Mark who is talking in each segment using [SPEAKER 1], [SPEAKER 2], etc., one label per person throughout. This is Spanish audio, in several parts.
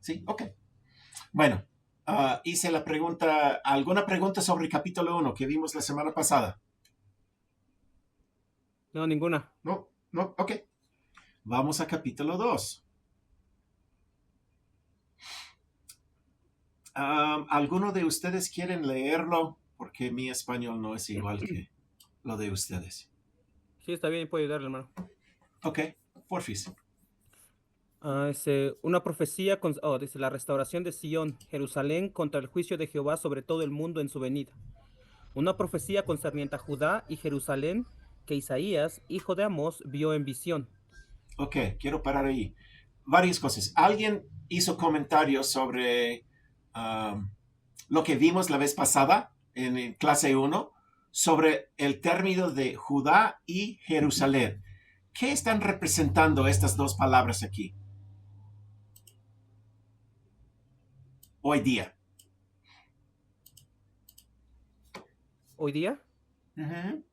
[SPEAKER 1] Sí, ok. Bueno, hice la pregunta, ¿alguna pregunta sobre el capítulo 1 que vimos la semana pasada?
[SPEAKER 2] No, ninguna.
[SPEAKER 1] No, no, ok. Vamos a capítulo 2. ¿Alguno de ustedes quieren leerlo? Porque mi español no es igual que lo de ustedes.
[SPEAKER 2] Sí, está bien, puede ayudarle, hermano.
[SPEAKER 1] Ok, porfis.
[SPEAKER 2] Una profecía, dice la restauración de Sión, Jerusalén, contra el juicio de Jehová sobre todo el mundo en su venida. Una profecía concerniente a Judá y Jerusalén que Isaías, hijo de Amós, vio en visión.
[SPEAKER 1] Ok, quiero parar ahí. Varias cosas. Alguien hizo comentarios sobre lo que vimos la vez pasada en clase 1 sobre el término de Judá y Jerusalén. ¿Qué están representando estas dos palabras aquí hoy día?
[SPEAKER 2] Hoy día,
[SPEAKER 1] Ujú.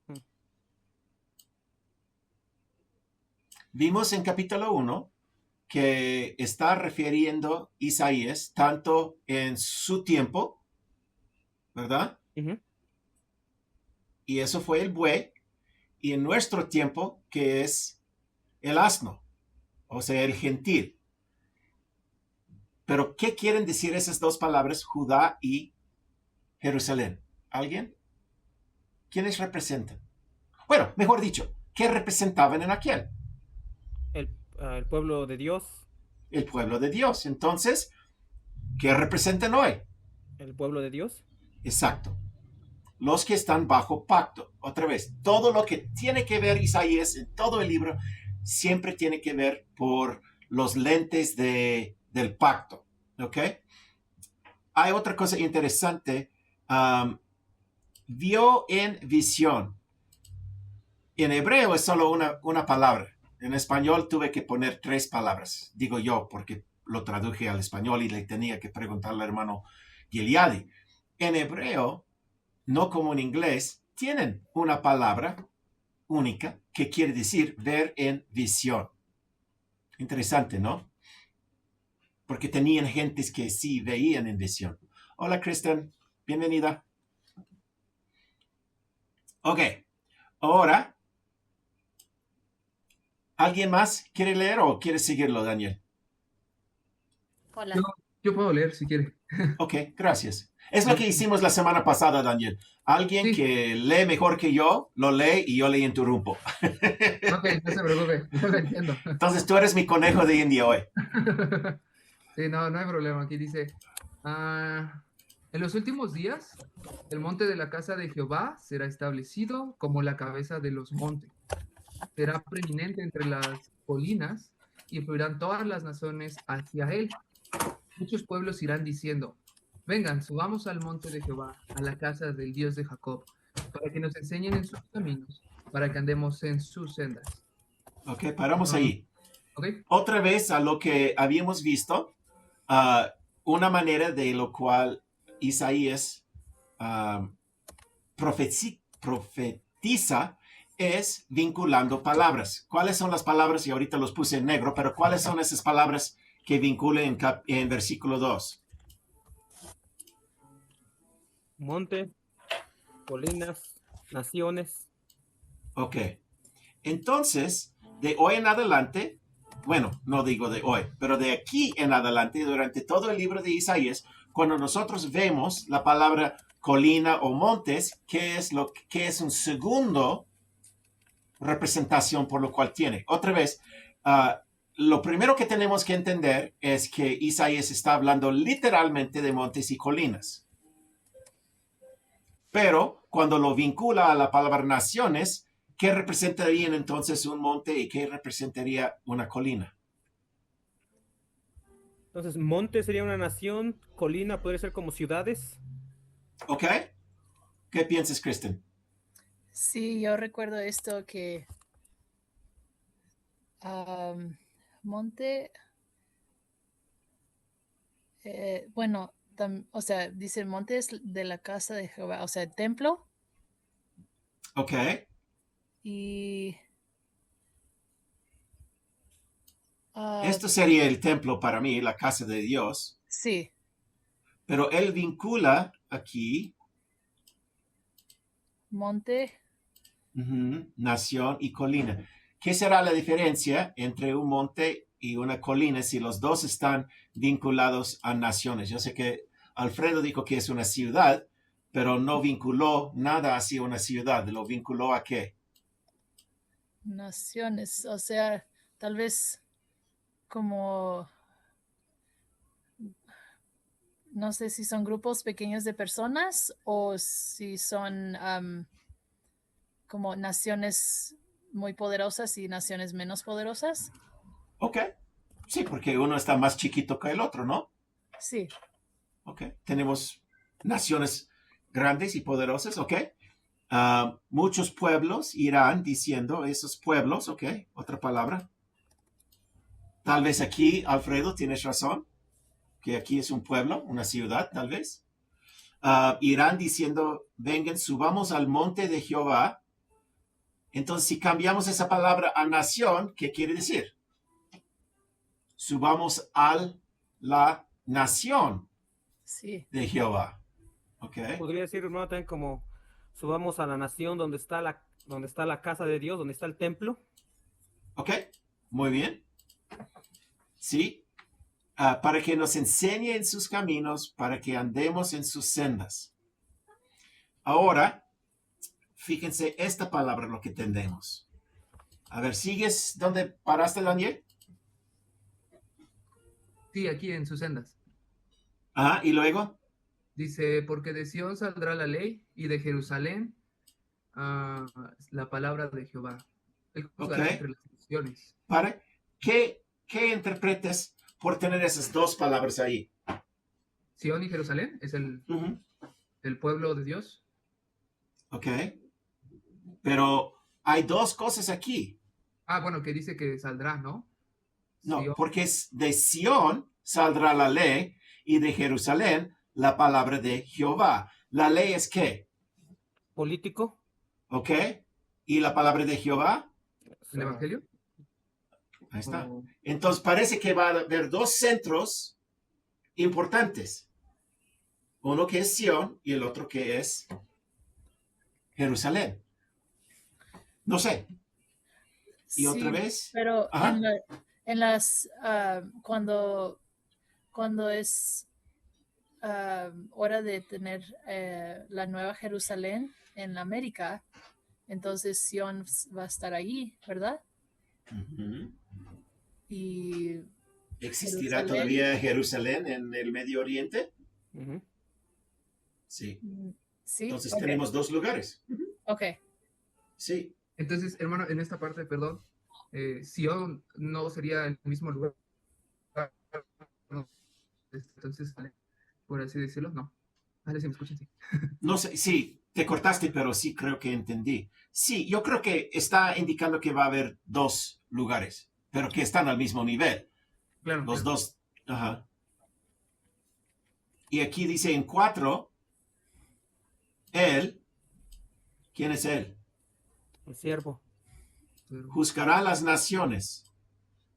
[SPEAKER 2] mm,
[SPEAKER 1] Vimos en capítulo 1 que está refiriendo Isaías tanto en su tiempo, ¿verdad?
[SPEAKER 2] ujú.
[SPEAKER 1] Y eso fue el buey, y en nuestro tiempo, que es el asno, o sea, el gentil. Pero, ¿qué quieren decir esas dos palabras, Judá y Jerusalén? ¿Alguien? ¿Quiénes representan? Bueno, mejor dicho, ¿qué representaban en aquel?
[SPEAKER 2] El pueblo de Dios,
[SPEAKER 1] El pueblo de Dios. Entonces, ¿qué representan hoy?
[SPEAKER 2] el pueblo de Dios.
[SPEAKER 1] Exacto. Los que están bajo pacto. Otra vez, todo lo que tiene que ver Isaías en todo el libro siempre tiene que ver por los lentes del pacto. ¿Ok? Hay otra cosa interesante. Vio en visión. En hebreo es solo una palabra. En español tuve que poner tres palabras, digo yo, porque lo traduje al español y le tenía que preguntar al hermano Gileadi. En hebreo, no como en inglés, tienen una palabra única que quiere decir ver en visión. Interesante, ¿no? Porque tenían gentes que sí veían en visión. Hola, Kristen. Bienvenida. Ok. Ahora, ¿alguien más quiere leer o quiere seguirlo, Daniel?
[SPEAKER 3] Yo,
[SPEAKER 4] Hola.
[SPEAKER 3] yo puedo leer si quiere.
[SPEAKER 1] Ok, gracias. Es lo
[SPEAKER 3] Ok.
[SPEAKER 1] que hicimos la semana pasada, Daniel. Alguien
[SPEAKER 3] Sí,
[SPEAKER 1] que lee mejor que yo, lo lee y yo le interrumpo.
[SPEAKER 3] ok, no se preocupe, yo lo entiendo.
[SPEAKER 1] Entonces tú eres mi conejo de India hoy.
[SPEAKER 3] Sí, no, no hay problema. Aquí dice, en los últimos días, el monte de la casa de Jehová será establecido como la cabeza de los montes. Será preeminente entre las colinas y fluirán todas las naciones hacia él. Muchos pueblos irán diciendo, vengan, subamos al monte de Jehová, a la casa del Dios de Jacob, para que nos enseñen en sus caminos, para que andemos en sus sendas.
[SPEAKER 1] Ok, paramos
[SPEAKER 3] Ah,
[SPEAKER 1] ahí.
[SPEAKER 3] ok,
[SPEAKER 1] Otra vez a lo que habíamos visto, uh, una manera de lo cual Isaías uh, profetiza es vinculando palabras. ¿Cuáles son las palabras? Y ahorita los puse en negro, pero ¿cuáles son esas palabras que vinculan en versículo 2?
[SPEAKER 2] Monte, colinas, naciones.
[SPEAKER 1] Ok. Entonces, de hoy en adelante, bueno, no digo de hoy, pero de aquí en adelante, durante todo el libro de Isaías, cuando nosotros vemos la palabra colina o montes, ¿qué es un segundo representación por lo cual tiene? Otra vez, lo primero que tenemos que entender es que Isaías está hablando literalmente de montes y colinas. Pero cuando lo vincula a la palabra naciones, ¿qué representaría entonces un monte y qué representaría una colina?
[SPEAKER 2] Entonces, monte sería una nación, colina podría ser como ciudades.
[SPEAKER 1] ¿Ok? ¿Qué piensas, Kristen?
[SPEAKER 4] Sí, yo recuerdo esto que Monte, bueno, o sea, dice Monte es de la casa de Jehová, o sea, el templo
[SPEAKER 1] ¿Ok?
[SPEAKER 4] y
[SPEAKER 1] esto sería el templo para mí, la casa de Dios,
[SPEAKER 4] Sí,
[SPEAKER 1] pero él vincula aquí
[SPEAKER 4] monte.
[SPEAKER 1] nación y colina. ¿Qué será la diferencia entre un monte y una colina si los dos están vinculados a naciones? Yo sé que Alfredo dijo que es una ciudad, pero no vinculó nada hacia una ciudad. ¿Lo vinculó a qué?
[SPEAKER 4] Naciones, o sea, tal vez como, no sé si son grupos pequeños de personas o si son como naciones muy poderosas y naciones menos poderosas.
[SPEAKER 1] Ok. Sí, porque uno está más chiquito que el otro, ¿no?
[SPEAKER 4] Sí,
[SPEAKER 1] Ok. Tenemos naciones grandes y poderosas, ok. Muchos pueblos irán diciendo esos pueblos, ok. Otra palabra. Tal vez aquí, Alfredo, tienes razón, que aquí es un pueblo, una ciudad, tal vez. Irán diciendo, vengan, subamos al monte de Jehová. Entonces, si cambiamos esa palabra a nación, ¿qué quiere decir? Subamos a la nación
[SPEAKER 4] sí,
[SPEAKER 1] de Jehová. ¿Ok?
[SPEAKER 2] Podría decir, hermano, también como subamos a la nación donde está la casa de Dios, donde está el templo.
[SPEAKER 1] ¿Ok? Muy bien. Sí. Para que nos enseñe en sus caminos, para que andemos en sus sendas. Ahora, fíjense esta palabra, lo que tenemos. A ver, ¿sigues donde paraste, Daniel?
[SPEAKER 3] Sí, aquí en sus sendas.
[SPEAKER 1] Y luego,
[SPEAKER 3] Dice, porque de Sión saldrá la ley y de Jerusalén la palabra de Jehová. Él
[SPEAKER 1] ok,
[SPEAKER 3] juzgará entre las naciones.
[SPEAKER 1] para, ¿qué interpretes por tener esas dos palabras ahí?
[SPEAKER 3] Sión y Jerusalén es
[SPEAKER 1] Ujú,
[SPEAKER 3] el pueblo de Dios.
[SPEAKER 1] ok, pero hay dos cosas aquí.
[SPEAKER 3] Bueno, que dice que saldrá, ¿no?
[SPEAKER 1] No,
[SPEAKER 3] Sión.
[SPEAKER 1] porque es de Sión saldrá la ley y de Jerusalén la palabra de Jehová. ¿La ley es qué?
[SPEAKER 2] Político.
[SPEAKER 1] ¿Ok? ¿Y la palabra de Jehová?
[SPEAKER 2] O
[SPEAKER 3] ¿El
[SPEAKER 2] sea,
[SPEAKER 3] Evangelio?
[SPEAKER 1] Ahí está.
[SPEAKER 3] O-
[SPEAKER 1] Entonces parece que va a haber dos centros importantes. Uno que es Sión y el otro que es Jerusalén. No sé. Y otra
[SPEAKER 4] sí,
[SPEAKER 1] vez.
[SPEAKER 4] pero
[SPEAKER 1] Ajá.
[SPEAKER 4] en las, cuando es hora de tener la Nueva Jerusalén en América, entonces Sion va a estar ahí, ¿verdad?
[SPEAKER 1] Ujú.
[SPEAKER 4] Y
[SPEAKER 1] ¿Existirá
[SPEAKER 4] Jerusalén,
[SPEAKER 1] todavía Jerusalén en el Medio Oriente?
[SPEAKER 2] ujú.
[SPEAKER 1] Sí.
[SPEAKER 4] sí,
[SPEAKER 1] Entonces
[SPEAKER 4] ok,
[SPEAKER 1] tenemos dos lugares.
[SPEAKER 4] ok.
[SPEAKER 1] Sí.
[SPEAKER 3] Entonces, hermano, en esta parte, perdón, Sión no sería el mismo lugar, ¿no? Entonces, por así decirlo, no. Vale, si me escuchan, sí.
[SPEAKER 1] No sé, sí, te cortaste, pero sí creo que entendí. Sí, yo creo que está indicando que va a haber dos lugares, pero que están al mismo nivel.
[SPEAKER 3] Claro,
[SPEAKER 1] Los
[SPEAKER 3] claro.
[SPEAKER 1] dos. Ajá. Y aquí dice en 4, él, ¿quién es él?
[SPEAKER 2] El siervo.
[SPEAKER 1] Juzgará las naciones.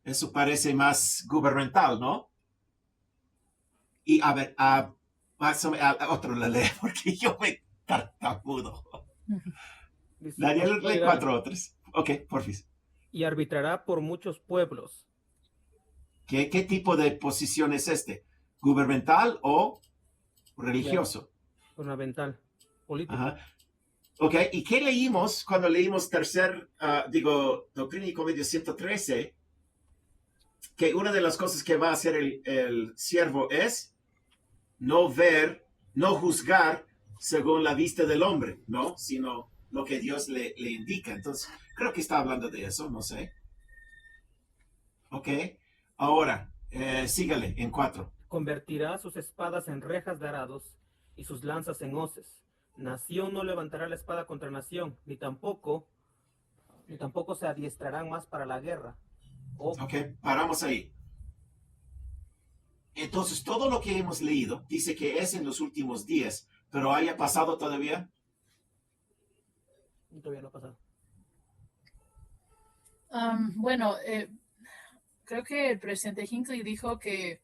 [SPEAKER 1] Eso parece más gubernamental, ¿no? Y a ver, otro le lee porque yo me tartamudo.
[SPEAKER 2] Dice,
[SPEAKER 1] Daniel
[SPEAKER 2] voy a
[SPEAKER 1] lee
[SPEAKER 2] leerlo.
[SPEAKER 1] 4 otros. Ok, porfis.
[SPEAKER 2] Y arbitrará por muchos pueblos.
[SPEAKER 1] ¿Qué tipo de posición es este? ¿Gubernamental o
[SPEAKER 2] Ya,
[SPEAKER 1] religioso?
[SPEAKER 2] ornamental. Político.
[SPEAKER 1] Ajá. Ok, ¿y qué leímos cuando leímos Doctrina y Comedia 113? Que una de las cosas que va a hacer el siervo es no ver, no juzgar según la vista del hombre, ¿no? Sino lo que Dios le indica. Entonces, creo que está hablando de eso, no sé. Ok, ahora, sígale en 4.
[SPEAKER 2] Convertirá sus espadas en rejas de arados y sus lanzas en hoces. Nación no levantará la espada contra nación, ni tampoco se adiestrarán más para la guerra.
[SPEAKER 1] Ok, paramos ahí. Entonces, todo lo que hemos leído dice que es en los últimos días, pero haya pasado todavía.
[SPEAKER 2] Todavía no ha pasado.
[SPEAKER 4] Bueno, creo que el presidente Hinckley dijo que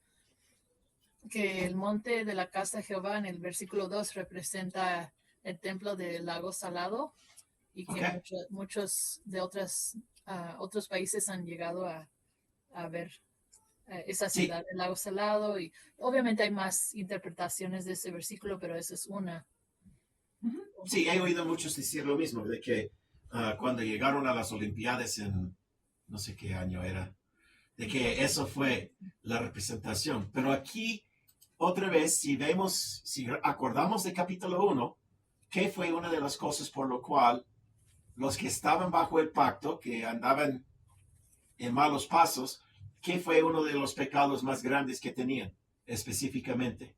[SPEAKER 4] el monte de la casa de Jehová en el versículo 2 representa el templo del lago Salado y que
[SPEAKER 1] Ok.
[SPEAKER 4] muchos de otros países han llegado a ver esa
[SPEAKER 1] Sí,
[SPEAKER 4] ciudad del lago Salado y obviamente hay más interpretaciones de ese versículo, pero esa es una.
[SPEAKER 1] sí, he oído muchos decir lo mismo, de que cuando llegaron a las Olimpiadas en no sé qué año era, de que eso fue la representación. Pero aquí, otra vez, si acordamos de capítulo 1, ¿qué fue una de las cosas por lo cual los que estaban bajo el pacto, que andaban en malos pasos, qué fue uno de los pecados más grandes que tenían específicamente?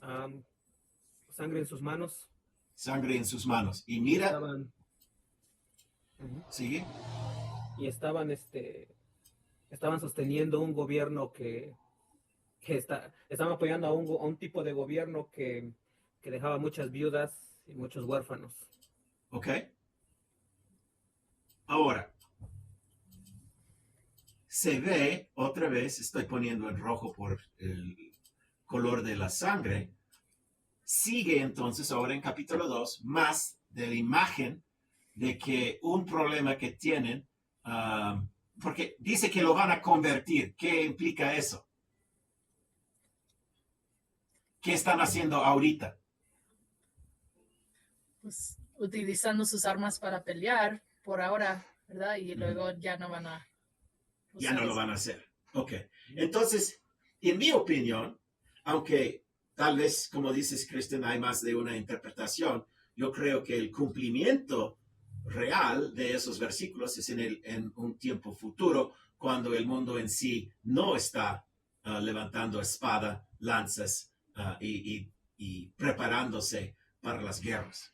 [SPEAKER 2] Am, sangre en sus manos.
[SPEAKER 1] Sangre en sus manos. Y mira,
[SPEAKER 2] Estaban, ujú,
[SPEAKER 1] sigue.
[SPEAKER 2] y estaban sosteniendo un gobierno estaban apoyando a un tipo de gobierno que dejaba muchas viudas y muchos huérfanos.
[SPEAKER 1] ¿Ok? Ahora, se ve, otra vez, estoy poniendo en rojo por el color de la sangre, sigue entonces ahora en capítulo 2 más de la imagen de que un problema que tienen, porque dice que lo van a convertir. ¿Qué implica eso? ¿Qué están haciendo ahorita?
[SPEAKER 4] Pues, utilizando sus armas para pelear por ahora, ¿verdad? Y luego ya no van a
[SPEAKER 1] Ya
[SPEAKER 4] usar
[SPEAKER 1] no lo
[SPEAKER 4] eso.
[SPEAKER 1] van a hacer. Ok. Entonces, en mi opinión, aunque tal vez, como dices, Kristen, hay más de una interpretación, yo creo que el cumplimiento real de esos versículos es en un tiempo futuro, cuando el mundo en sí no está levantando espada, lanzas y preparándose para las guerras.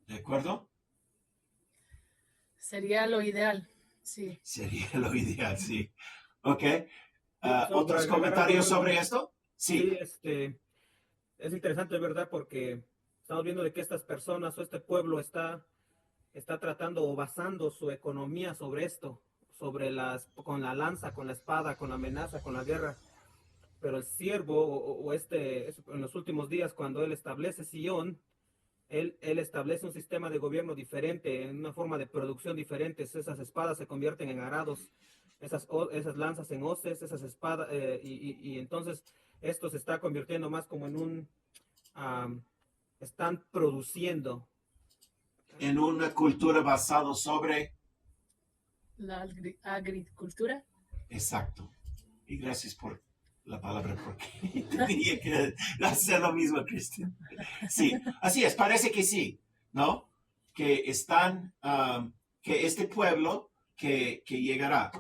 [SPEAKER 1] ¿De acuerdo?
[SPEAKER 4] Sería lo ideal, sí.
[SPEAKER 1] Sería lo ideal, sí. Ok.
[SPEAKER 2] Sí, solo para
[SPEAKER 1] ¿Otros
[SPEAKER 2] agregar
[SPEAKER 1] comentarios
[SPEAKER 2] algo,
[SPEAKER 1] sobre esto? Sí.
[SPEAKER 2] sí, es interesante, ¿verdad? Porque estamos viendo de que estas personas o este pueblo está tratando o basando su economía sobre esto, con la lanza, con la espada, con la amenaza, con la guerra. Pero el siervo en los últimos días, cuando él establece Sion, él establece un sistema de gobierno diferente, en una forma de producción diferente. Esas espadas se convierten en arados, esas lanzas en hoces, esas espadas, y entonces esto se está convirtiendo más como están produciendo.
[SPEAKER 1] En una cultura basada sobre...
[SPEAKER 4] La agricultura.
[SPEAKER 1] Exacto. Y gracias por la palabra, porque tenía que hacer lo mismo, Cristian. Sí, así es, parece que sí, ¿no? Que están, que este pueblo que llegará.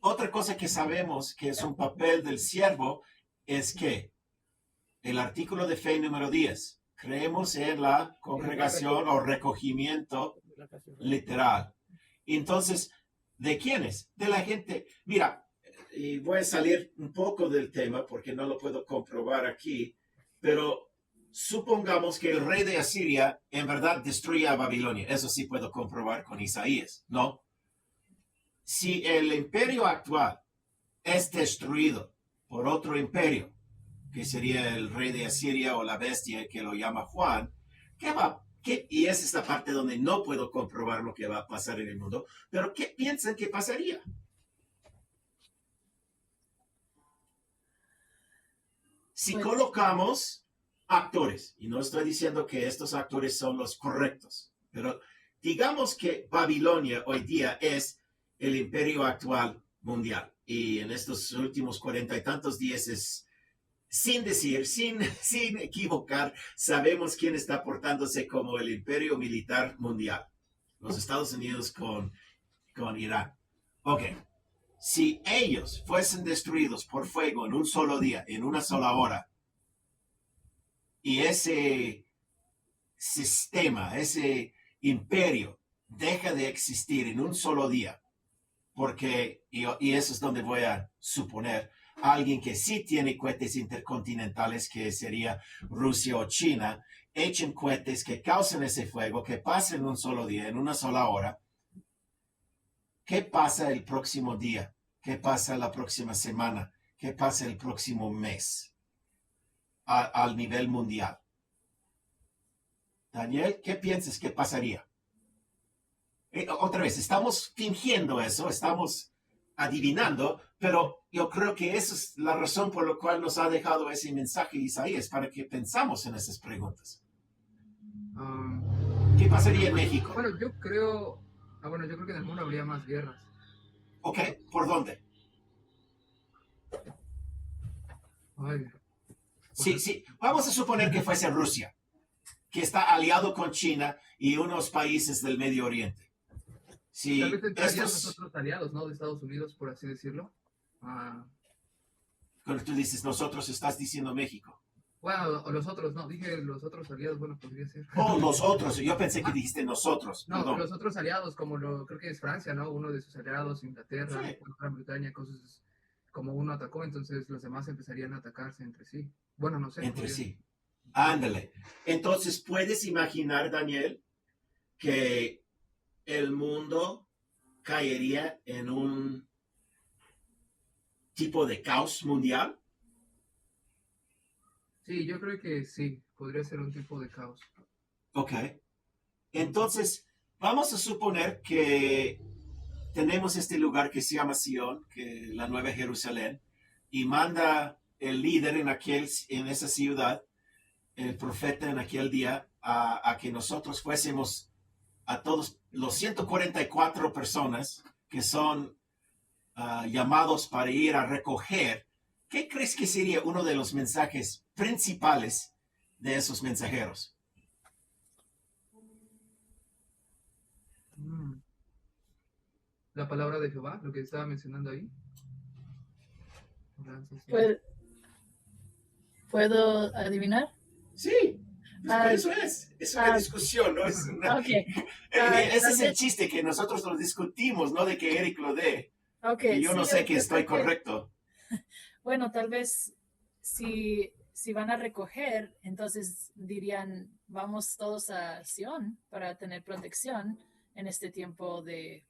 [SPEAKER 1] Otra cosa que sabemos que es un papel del siervo es que el artículo de fe número 10, creemos en la congregación o recogimiento literal. Entonces, ¿de quiénes? De la gente. Mira, y voy a salir un poco del tema porque no lo puedo comprobar aquí, pero supongamos que el rey de Asiria en verdad destruya a Babilonia. Eso sí puedo comprobar con Isaías, ¿no? Si el imperio actual es destruido por otro imperio, que sería el rey de Asiria o la bestia que lo llama Juan, ¿qué va? Y esa es la parte donde no puedo comprobar lo que va a pasar en el mundo, pero ¿qué piensan que pasaría? Si
[SPEAKER 4] Pues
[SPEAKER 1] colocamos actores, y no estoy diciendo que estos actores son los correctos, pero digamos que Babilonia hoy día es el imperio actual mundial, y en estos últimos 40 y tantos días es, sin decir, sin equivocar, sabemos quién está portándose como el imperio militar mundial. Los Estados Unidos con Irán. Ok, si ellos fuesen destruidos por fuego en un solo día, en una sola hora, y ese sistema, ese imperio deja de existir en un solo día, porque, y eso es donde voy a suponer, alguien que sí tiene cohetes intercontinentales, que sería Rusia o China, echen cohetes, que causen ese fuego, que pasen en un solo día, en una sola hora, ¿qué pasa el próximo día? ¿Qué pasa la próxima semana? ¿Qué pasa el próximo mes al nivel mundial? Daniel, ¿qué piensas que pasaría? Otra vez, estamos fingiendo eso, estamos adivinando, pero yo creo que esa es la razón por la cual nos ha dejado ese mensaje Isaías, para que pensamos en esas preguntas. ¿Qué pasaría en México?
[SPEAKER 3] Bueno, yo creo que en el mundo habría más guerras.
[SPEAKER 1] Ok, ¿por dónde?
[SPEAKER 3] Ay,
[SPEAKER 1] Sí, vamos a suponer que fuese Rusia, que está aliado con China y unos países del Medio Oriente. Sí,
[SPEAKER 3] tal vez entrarían
[SPEAKER 1] estos,
[SPEAKER 3] nosotros aliados, ¿no? De Estados Unidos, por así decirlo.
[SPEAKER 1] cuando tú dices nosotros, estás diciendo México.
[SPEAKER 3] Bueno, o los otros, no, dije los otros aliados, bueno, podría ser.
[SPEAKER 1] Oh, los otros, yo pensé que dijiste nosotros,
[SPEAKER 3] No,
[SPEAKER 1] perdón.
[SPEAKER 3] los otros aliados, como creo que es Francia, ¿no? Uno de sus aliados, Inglaterra,
[SPEAKER 1] Sí.
[SPEAKER 3] Gran Bretaña, cosas como uno atacó, entonces los demás empezarían a atacarse entre sí. Bueno, no sé.
[SPEAKER 1] Entre sí. Ándale. Entonces, ¿puedes imaginar, Daniel, que el mundo caería en un tipo de caos mundial?
[SPEAKER 3] Sí, yo creo que sí, podría ser un tipo de caos.
[SPEAKER 1] Ok. Entonces, vamos a suponer que tenemos este lugar que se llama Sion, que la Nueva Jerusalén, y manda el líder en esa ciudad, el profeta en aquel día, a que nosotros fuésemos a todos los 144 personas que son llamados para ir a recoger. ¿Qué crees que sería uno de los mensajes principales de esos mensajeros?
[SPEAKER 3] La palabra de Jehová, lo que estaba mencionando ahí.
[SPEAKER 4] ¿Puedo adivinar?
[SPEAKER 1] Sí, pues
[SPEAKER 4] Ah,
[SPEAKER 1] por eso es una discusión, ¿no?
[SPEAKER 4] Ok,
[SPEAKER 1] Ese es el chiste, que nosotros lo discutimos, no de que Eric lo dé,
[SPEAKER 4] ok.
[SPEAKER 1] que yo no
[SPEAKER 4] sí,
[SPEAKER 1] sé que
[SPEAKER 4] yo
[SPEAKER 1] estoy
[SPEAKER 4] creo que-
[SPEAKER 1] correcto.
[SPEAKER 4] Bueno, tal vez si van a recoger, entonces dirían, vamos todos a Sion para tener protección en este tiempo de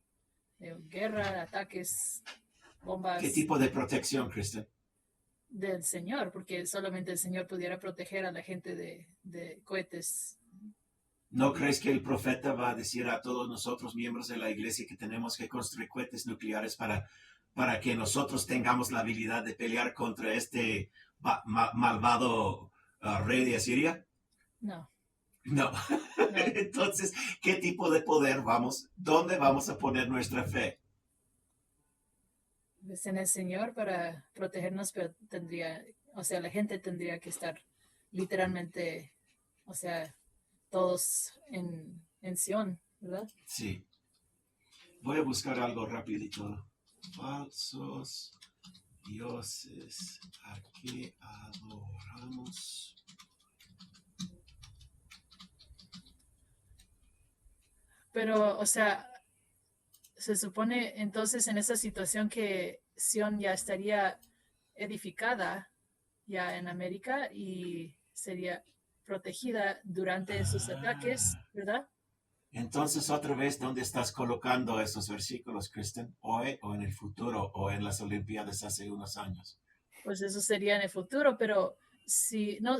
[SPEAKER 4] guerra, ataques, bombas
[SPEAKER 1] ¿Qué tipo de protección, Kristen?
[SPEAKER 4] del Señor, porque solamente el Señor pudiera proteger a la gente de cohetes.
[SPEAKER 1] ¿No crees que el profeta va a decir a todos nosotros, miembros de la iglesia, que tenemos que construir cohetes nucleares para que nosotros tengamos la habilidad de pelear contra este malvado rey de Asiria?
[SPEAKER 4] No,
[SPEAKER 1] No.
[SPEAKER 4] no.
[SPEAKER 1] Entonces, ¿qué tipo de poder dónde vamos a poner nuestra fe?
[SPEAKER 4] Pues en el Señor para protegernos, pero la gente tendría que estar literalmente, todos en Sion, ¿verdad?
[SPEAKER 1] Sí. Voy a buscar algo rapidito. Falsos dioses a que adoramos.
[SPEAKER 4] Pero, se supone entonces en esa situación que Sion ya estaría edificada ya en América y sería protegida durante esos ataques, ¿verdad?
[SPEAKER 1] Entonces, otra vez, ¿dónde estás colocando esos versículos, Kristen? ¿Hoy o en el futuro o en las Olimpiadas hace unos años?
[SPEAKER 4] Pues eso sería en el futuro, pero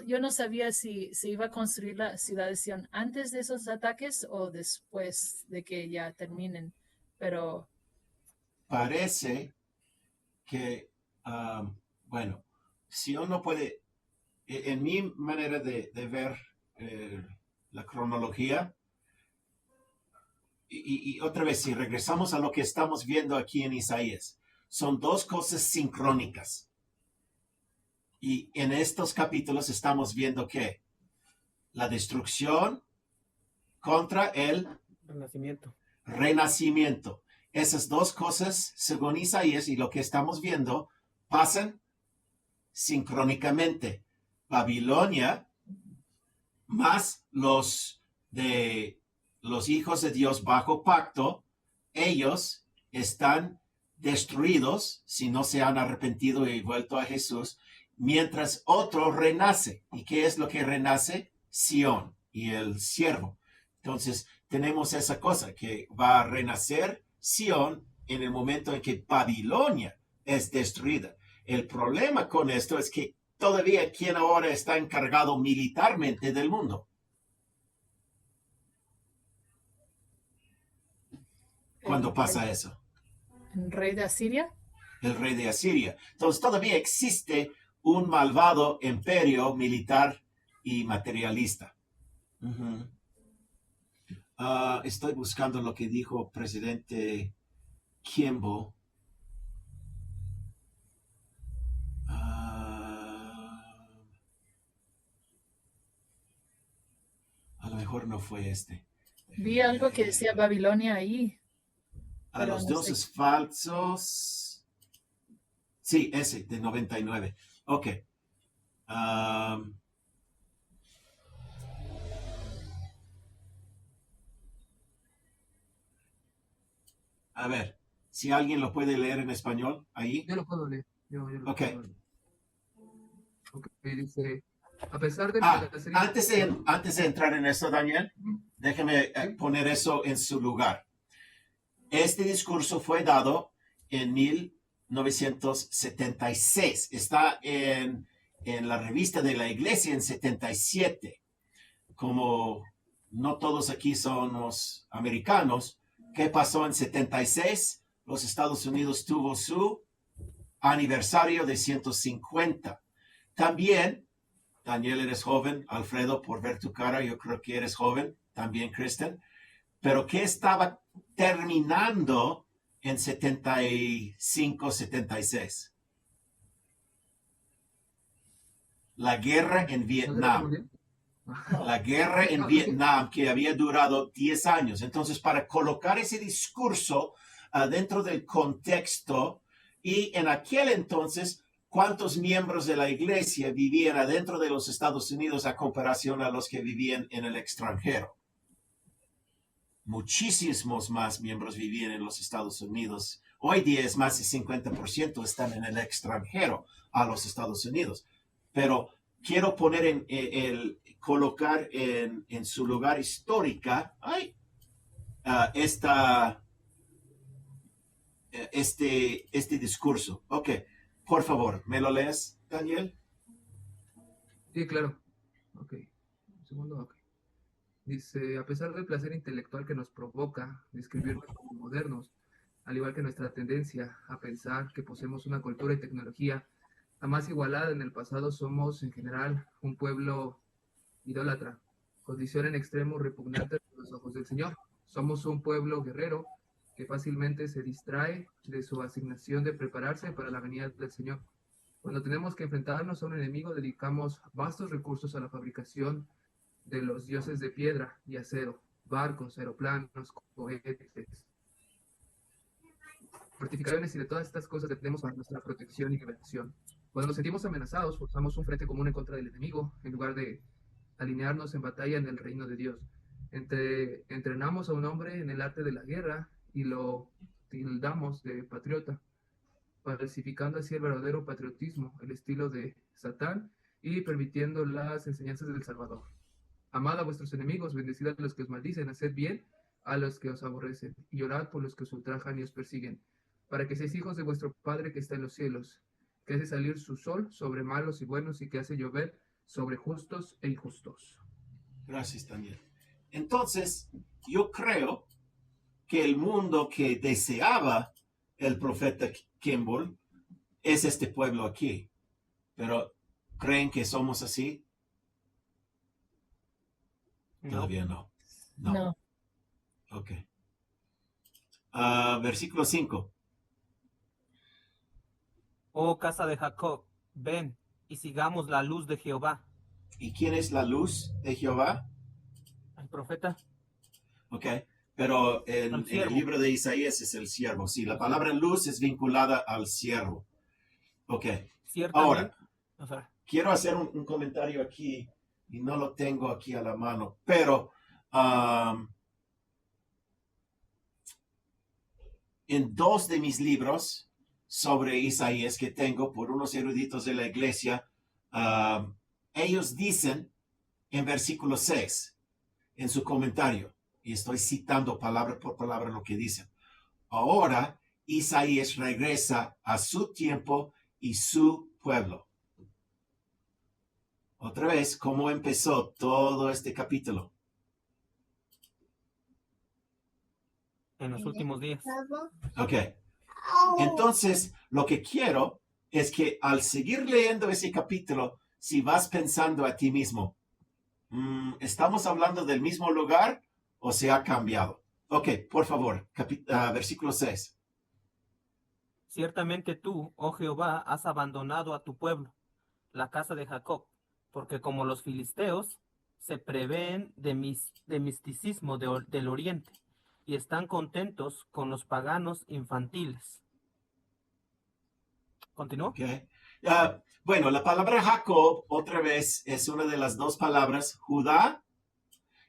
[SPEAKER 4] yo no sabía si se iba a construir la ciudad de Sion antes de esos ataques o después de que ya terminen, pero
[SPEAKER 1] Parece que, bueno, Sion no puede, en mi manera de ver la cronología, y otra vez, si regresamos a lo que estamos viendo aquí en Isaías, son dos cosas sincrónicas. Y en estos capítulos estamos viendo que la destrucción contra el renacimiento. Esas dos cosas, según Isaías y lo que estamos viendo, pasan sincrónicamente. Babilonia más los hijos de Dios bajo pacto, ellos están destruidos si no se han arrepentido y vuelto a Jesús, mientras otro renace. ¿Y qué es lo que renace? Sion. y el siervo. Entonces, tenemos esa cosa que va a renacer Sión en el momento en que Babilonia es destruida. El problema con esto es que todavía quien ahora está encargado militarmente del mundo. ¿Cuándo pasa eso?
[SPEAKER 4] ¿El rey de Asiria?
[SPEAKER 1] El rey de Asiria. Entonces todavía existe un malvado imperio militar y materialista. Uh-huh. Estoy buscando lo que dijo presidente Kimball. A lo mejor no fue este.
[SPEAKER 4] Vi algo que decía Babilonia ahí.
[SPEAKER 1] A
[SPEAKER 4] pero
[SPEAKER 1] los
[SPEAKER 4] no
[SPEAKER 1] dioses falsos. Sí, ese, de 99. Ok. A ver, si alguien lo puede leer en español, ahí.
[SPEAKER 3] Yo lo puedo leer. Yo lo
[SPEAKER 1] Ok.
[SPEAKER 3] puedo leer. Ok, dice, a pesar de
[SPEAKER 1] Antes de entrar en eso, Daniel, déjeme poner eso en su lugar. Este discurso fue dado en 1976. Está en la revista de la iglesia en 77. Como no todos aquí somos americanos, ¿qué pasó en 76? Los Estados Unidos tuvo su aniversario de 150. También, Daniel, eres joven. Alfredo, por ver tu cara, yo creo que eres joven. También, Kristen. Pero ¿qué estaba terminando en 75, 76? La guerra en Vietnam. La guerra en Vietnam, que había durado 10 años. Entonces, para colocar ese discurso dentro del contexto, y en aquel entonces, ¿cuántos miembros de la iglesia vivían adentro de los Estados Unidos a comparación a los que vivían en el extranjero? Muchísimos más miembros vivían en los Estados Unidos. Hoy día es más de 50% están en el extranjero a los Estados Unidos. Pero quiero poner colocar en su lugar histórica este discurso. Ok, por favor, ¿me lo lees, Daniel?
[SPEAKER 3] Sí, claro. Ok, un segundo, ok. Dice, a pesar del placer intelectual que nos provoca describirnos como modernos, al igual que nuestra tendencia a pensar que poseemos una cultura y tecnología jamás igualada en el pasado, somos en general un pueblo idólatra, condición en extremo repugnante a los ojos del Señor. Somos un pueblo guerrero que fácilmente se distrae de su asignación de prepararse para la venida del Señor. Cuando tenemos que enfrentarnos a un enemigo, dedicamos vastos recursos a la fabricación de los dioses de piedra y acero, barcos, aeroplanos, cohetes, fortificaciones, y de todas estas cosas dependemos para nuestra protección y liberación. Cuando nos sentimos amenazados, forzamos un frente común en contra del enemigo, en lugar de alinearnos en batalla en el reino de Dios. Entrenamos a un hombre en el arte de la guerra y lo tildamos de patriota, falsificando así el verdadero patriotismo, el estilo de Satán, y permitiendo las enseñanzas del Salvador. Amad a vuestros enemigos, bendecid a los que os maldicen, haced bien a los que os aborrecen, y orad por los que os ultrajan y os persiguen, para que seáis hijos de vuestro Padre que está en los cielos, que hace salir su sol sobre malos y buenos, y que hace llover sobre justos e injustos.
[SPEAKER 1] Gracias, Daniel. Entonces, yo creo que el mundo que deseaba el profeta Kimball es este pueblo aquí. Pero, ¿creen que somos así? Todavía no.
[SPEAKER 4] No.
[SPEAKER 1] Ok. Versículo 5.
[SPEAKER 2] Oh casa de Jacob, ven y sigamos la luz de Jehová.
[SPEAKER 1] ¿Y quién es la luz de Jehová?
[SPEAKER 2] El profeta.
[SPEAKER 1] Ok. Pero en el libro de Isaías es el siervo. Sí, la palabra luz es vinculada al siervo. Ok.
[SPEAKER 2] Ciertamente.
[SPEAKER 1] Ahora, quiero hacer un comentario aquí y no lo tengo aquí a la mano, pero en 2 de mis libros sobre Isaías que tengo por unos eruditos de la iglesia, ellos dicen en versículo 6, en su comentario, y estoy citando palabra por palabra lo que dicen. Ahora Isaías regresa a su tiempo y su pueblo. Otra vez, ¿cómo empezó todo este capítulo?
[SPEAKER 2] En los últimos días.
[SPEAKER 1] Ok. Entonces, lo que quiero es que al seguir leyendo ese capítulo, si vas pensando a ti mismo, ¿estamos hablando del mismo lugar o se ha cambiado? Ok, por favor, versículo 6.
[SPEAKER 2] Ciertamente tú, oh Jehová, has abandonado a tu pueblo, la casa de Jacob, porque como los filisteos se prevén de misticismo del oriente y están contentos con los paganos infantiles. ¿Continúo?
[SPEAKER 1] Okay. Bueno, la palabra Jacob, otra vez, es una de las dos palabras. Judá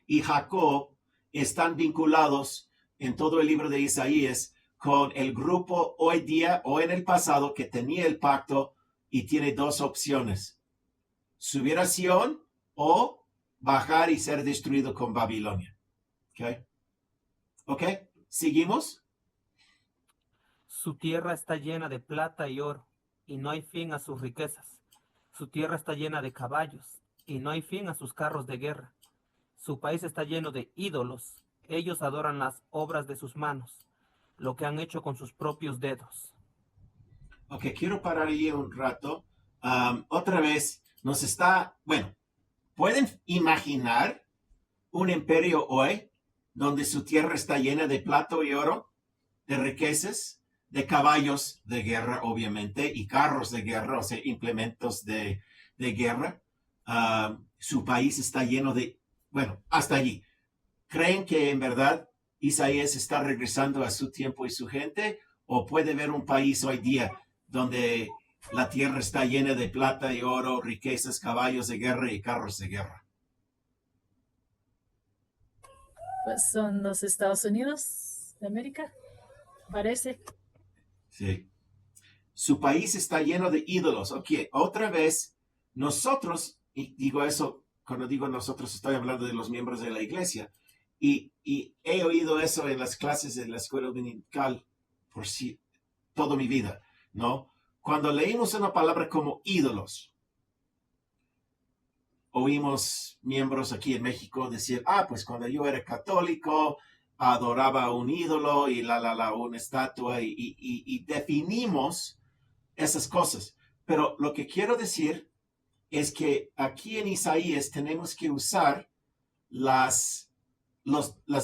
[SPEAKER 1] y Jacob están vinculados en todo el libro de Isaías con el grupo hoy día o en el pasado que tenía el pacto y tiene dos opciones: subir a Sión o bajar y ser destruido con Babilonia. ¿Ok? ¿Seguimos?
[SPEAKER 2] Su tierra está llena de plata y oro, y no hay fin a sus riquezas. Su tierra está llena de caballos, y no hay fin a sus carros de guerra. Su país está lleno de ídolos. Ellos adoran las obras de sus manos, lo que han hecho con sus propios dedos.
[SPEAKER 1] Ok, quiero parar ahí un rato. Otra vez bueno, ¿pueden imaginar un imperio hoy donde su tierra está llena de plata y oro, de riquezas, de caballos de guerra, obviamente, y carros de guerra, o sea, implementos de guerra? Su país está lleno de, bueno, hasta allí. ¿Creen que en verdad Isaías está regresando a su tiempo y su gente? ¿O puede haber un país hoy día donde la tierra está llena de plata y oro, riquezas, caballos de guerra y carros de guerra?
[SPEAKER 4] Pues son los Estados Unidos de América, parece.
[SPEAKER 1] Sí. Su país está lleno de ídolos. Ok, otra vez, nosotros, y digo eso, cuando digo nosotros, estoy hablando de los miembros de la iglesia, y he oído eso en las clases de la escuela dominical por toda mi vida, ¿no? Cuando leímos una palabra como ídolos, oímos miembros aquí en México decir, pues cuando yo era católico, adoraba a un ídolo y una estatua, y definimos esas cosas. Pero lo que quiero decir es que aquí en Isaías tenemos que usar las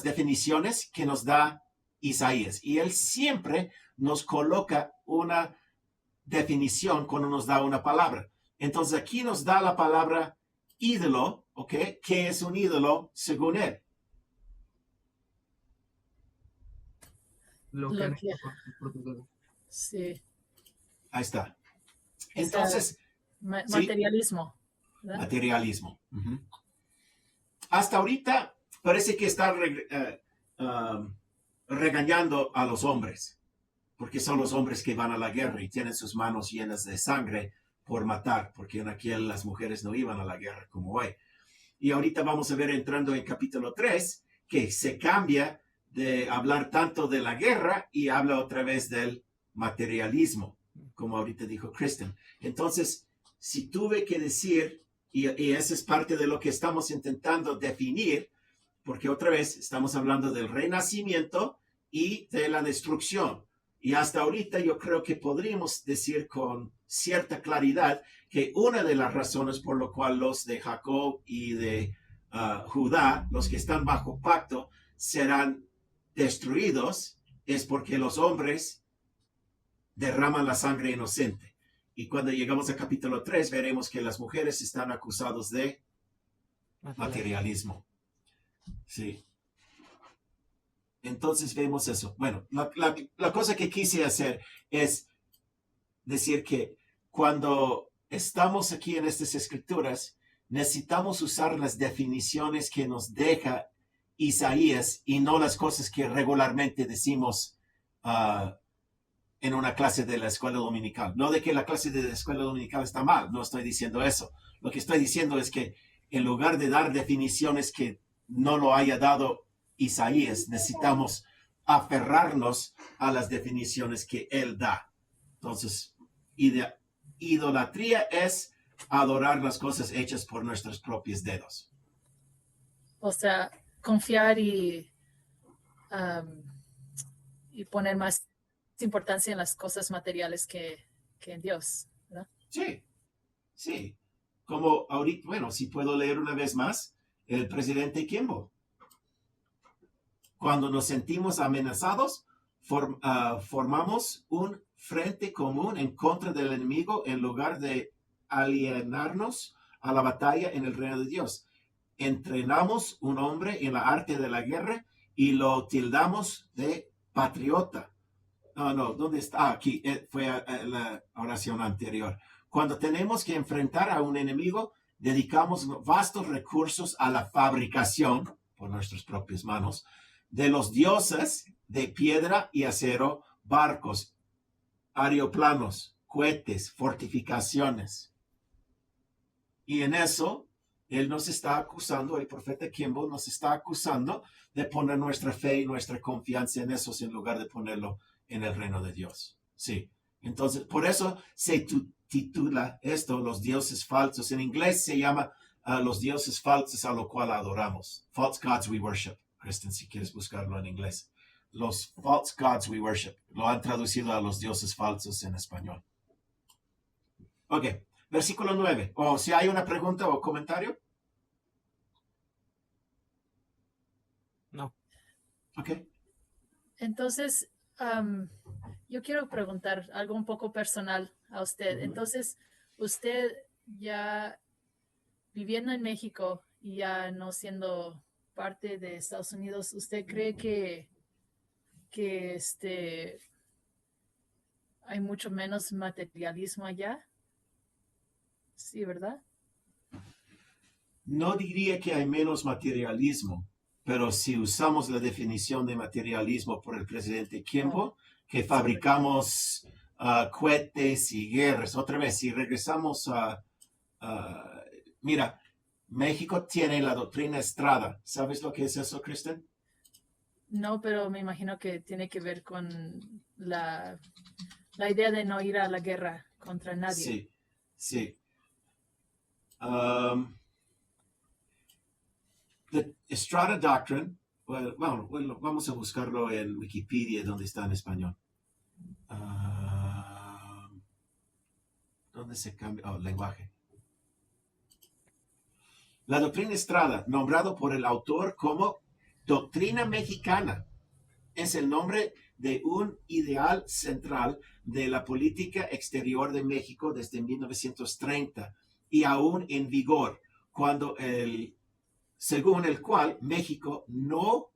[SPEAKER 1] definiciones que nos da Isaías. Y él siempre nos coloca una definición cuando nos da una palabra. Entonces aquí nos da la palabra ídolo, ¿ok? ¿Qué es un ídolo según él?
[SPEAKER 3] Lo que han hecho con sus propios dedos.
[SPEAKER 4] Sí.
[SPEAKER 1] Ahí está. Entonces,
[SPEAKER 4] materialismo. ¿verdad?
[SPEAKER 1] Materialismo. Uh-huh. Hasta ahorita parece que está regañando a los hombres, porque son los hombres que van a la guerra y tienen sus manos llenas de sangre por matar, porque en aquel las mujeres no iban a la guerra como hoy. Y ahorita vamos a ver, entrando en capítulo 3, que se cambia de hablar tanto de la guerra y habla otra vez del materialismo, como ahorita dijo Kristen. Entonces, si tuve que decir, y esa es parte de lo que estamos intentando definir, porque otra vez estamos hablando del renacimiento y de la destrucción. Y hasta ahorita yo creo que podríamos decir con cierta claridad que una de las razones por lo cual los de Jacob y de Judá, los que están bajo pacto, serán destruidos, es porque los hombres derraman la sangre inocente. Y cuando llegamos al capítulo 3, veremos que las mujeres están acusadas de materialismo. Sí. Entonces vemos eso. Bueno, la cosa que quise hacer es decir que cuando estamos aquí en estas escrituras, necesitamos usar las definiciones que nos deja Isaías y no las cosas que regularmente decimos en una clase de la escuela dominical. No de que la clase de la escuela dominical está mal, no estoy diciendo eso. Lo que estoy diciendo es que en lugar de dar definiciones que no lo haya dado Isaías. Necesitamos aferrarnos a las definiciones que él da. Entonces, idolatría es adorar las cosas hechas por nuestros propios dedos.
[SPEAKER 4] O sea, confiar y poner más importancia en las cosas materiales que en Dios, ¿verdad?
[SPEAKER 1] Sí, sí. Como ahorita, bueno, si puedo leer una vez más, el presidente Kimball. Cuando nos sentimos amenazados, formamos un frente común en contra del enemigo en lugar de alienarnos a la batalla en el reino de Dios. Entrenamos un hombre en la arte de la guerra y lo tildamos de patriota. No, ¿dónde está? Aquí fue la oración anterior. Cuando tenemos que enfrentar a un enemigo, dedicamos vastos recursos a la fabricación, por nuestras propias manos, de los dioses de piedra y acero, barcos, aeroplanos, cohetes, fortificaciones. Y en eso, él nos está acusando, el profeta Kimball nos está acusando de poner nuestra fe y nuestra confianza en esos en lugar de ponerlo en el reino de Dios. Sí. Entonces, por eso se titula esto, los dioses falsos. En inglés se llama los dioses falsos a lo cual adoramos. False gods we worship. Kristen, si quieres buscarlo en inglés. Los false gods we worship. Lo han traducido a los dioses falsos en español. Ok, versículo 9. O si hay una pregunta o comentario.
[SPEAKER 2] No.
[SPEAKER 1] Ok.
[SPEAKER 4] Entonces, yo quiero preguntar algo un poco personal a usted. Entonces, usted ya viviendo en México y ya no siendo parte de Estados Unidos, ¿usted cree que hay mucho menos materialismo allá? Sí, ¿verdad?
[SPEAKER 1] No diría que hay menos materialismo, pero si usamos la definición de materialismo por el presidente Kimball, que fabricamos cohetes y guerras, otra vez, si regresamos mira, México tiene la doctrina Estrada. ¿Sabes lo que es eso, Kristen?
[SPEAKER 4] No, pero me imagino que tiene que ver con la idea de no ir a la guerra contra nadie.
[SPEAKER 1] Sí, sí. The Estrada Doctrine, bueno, vamos a buscarlo en Wikipedia, donde está en español. ¿Dónde se cambia? Oh, lenguaje. La doctrina Estrada, nombrado por el autor como doctrina mexicana, es el nombre de un ideal central de la política exterior de México desde 1930 y aún en vigor, según el cual México no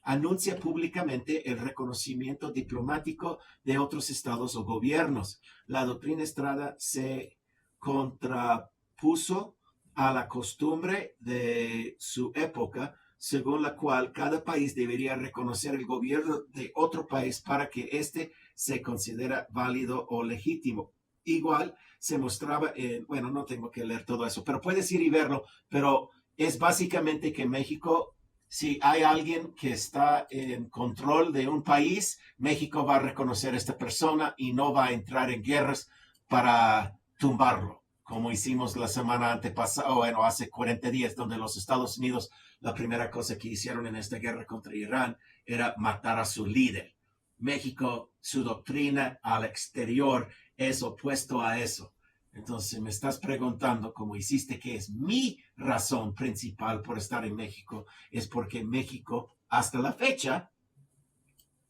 [SPEAKER 1] anuncia públicamente el reconocimiento diplomático de otros estados o gobiernos. La doctrina Estrada se contrapuso a la costumbre de su época, según la cual cada país debería reconocer el gobierno de otro país para que éste se considera válido o legítimo. Igual se mostraba bueno, no tengo que leer todo eso, pero puedes ir y verlo, pero es básicamente que México, si hay alguien que está en control de un país, México va a reconocer a esta persona y no va a entrar en guerras para tumbarlo, como hicimos la semana antepasada, bueno, hace 40 días, donde los Estados Unidos, la primera cosa que hicieron en esta guerra contra Irán era matar a su líder. México, su doctrina al exterior es opuesto a eso. Entonces me estás preguntando, como hiciste, que es mi razón principal por estar en México, es porque México, hasta la fecha,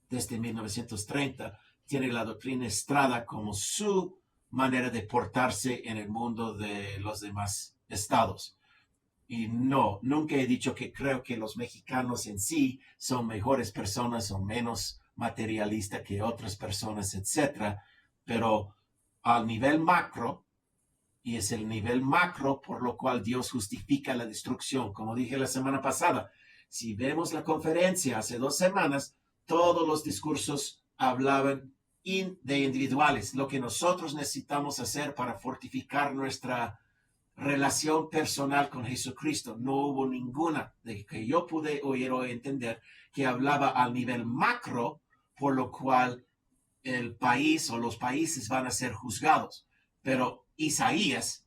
[SPEAKER 1] desde 1930, tiene la doctrina Estrada como su manera de portarse en el mundo de los demás estados. Y no, nunca he dicho que creo que los mexicanos en sí son mejores personas o menos materialistas que otras personas, etcétera, pero al nivel macro, y es el nivel macro por lo cual Dios justifica la destrucción. Como dije la semana pasada, si vemos la conferencia hace 2 semanas, todos los discursos hablaban de individuales, lo que nosotros necesitamos hacer para fortificar nuestra relación personal con Jesucristo. No hubo ninguna de que yo pude oír o entender que hablaba al nivel macro, por lo cual el país o los países van a ser juzgados. Pero Isaías,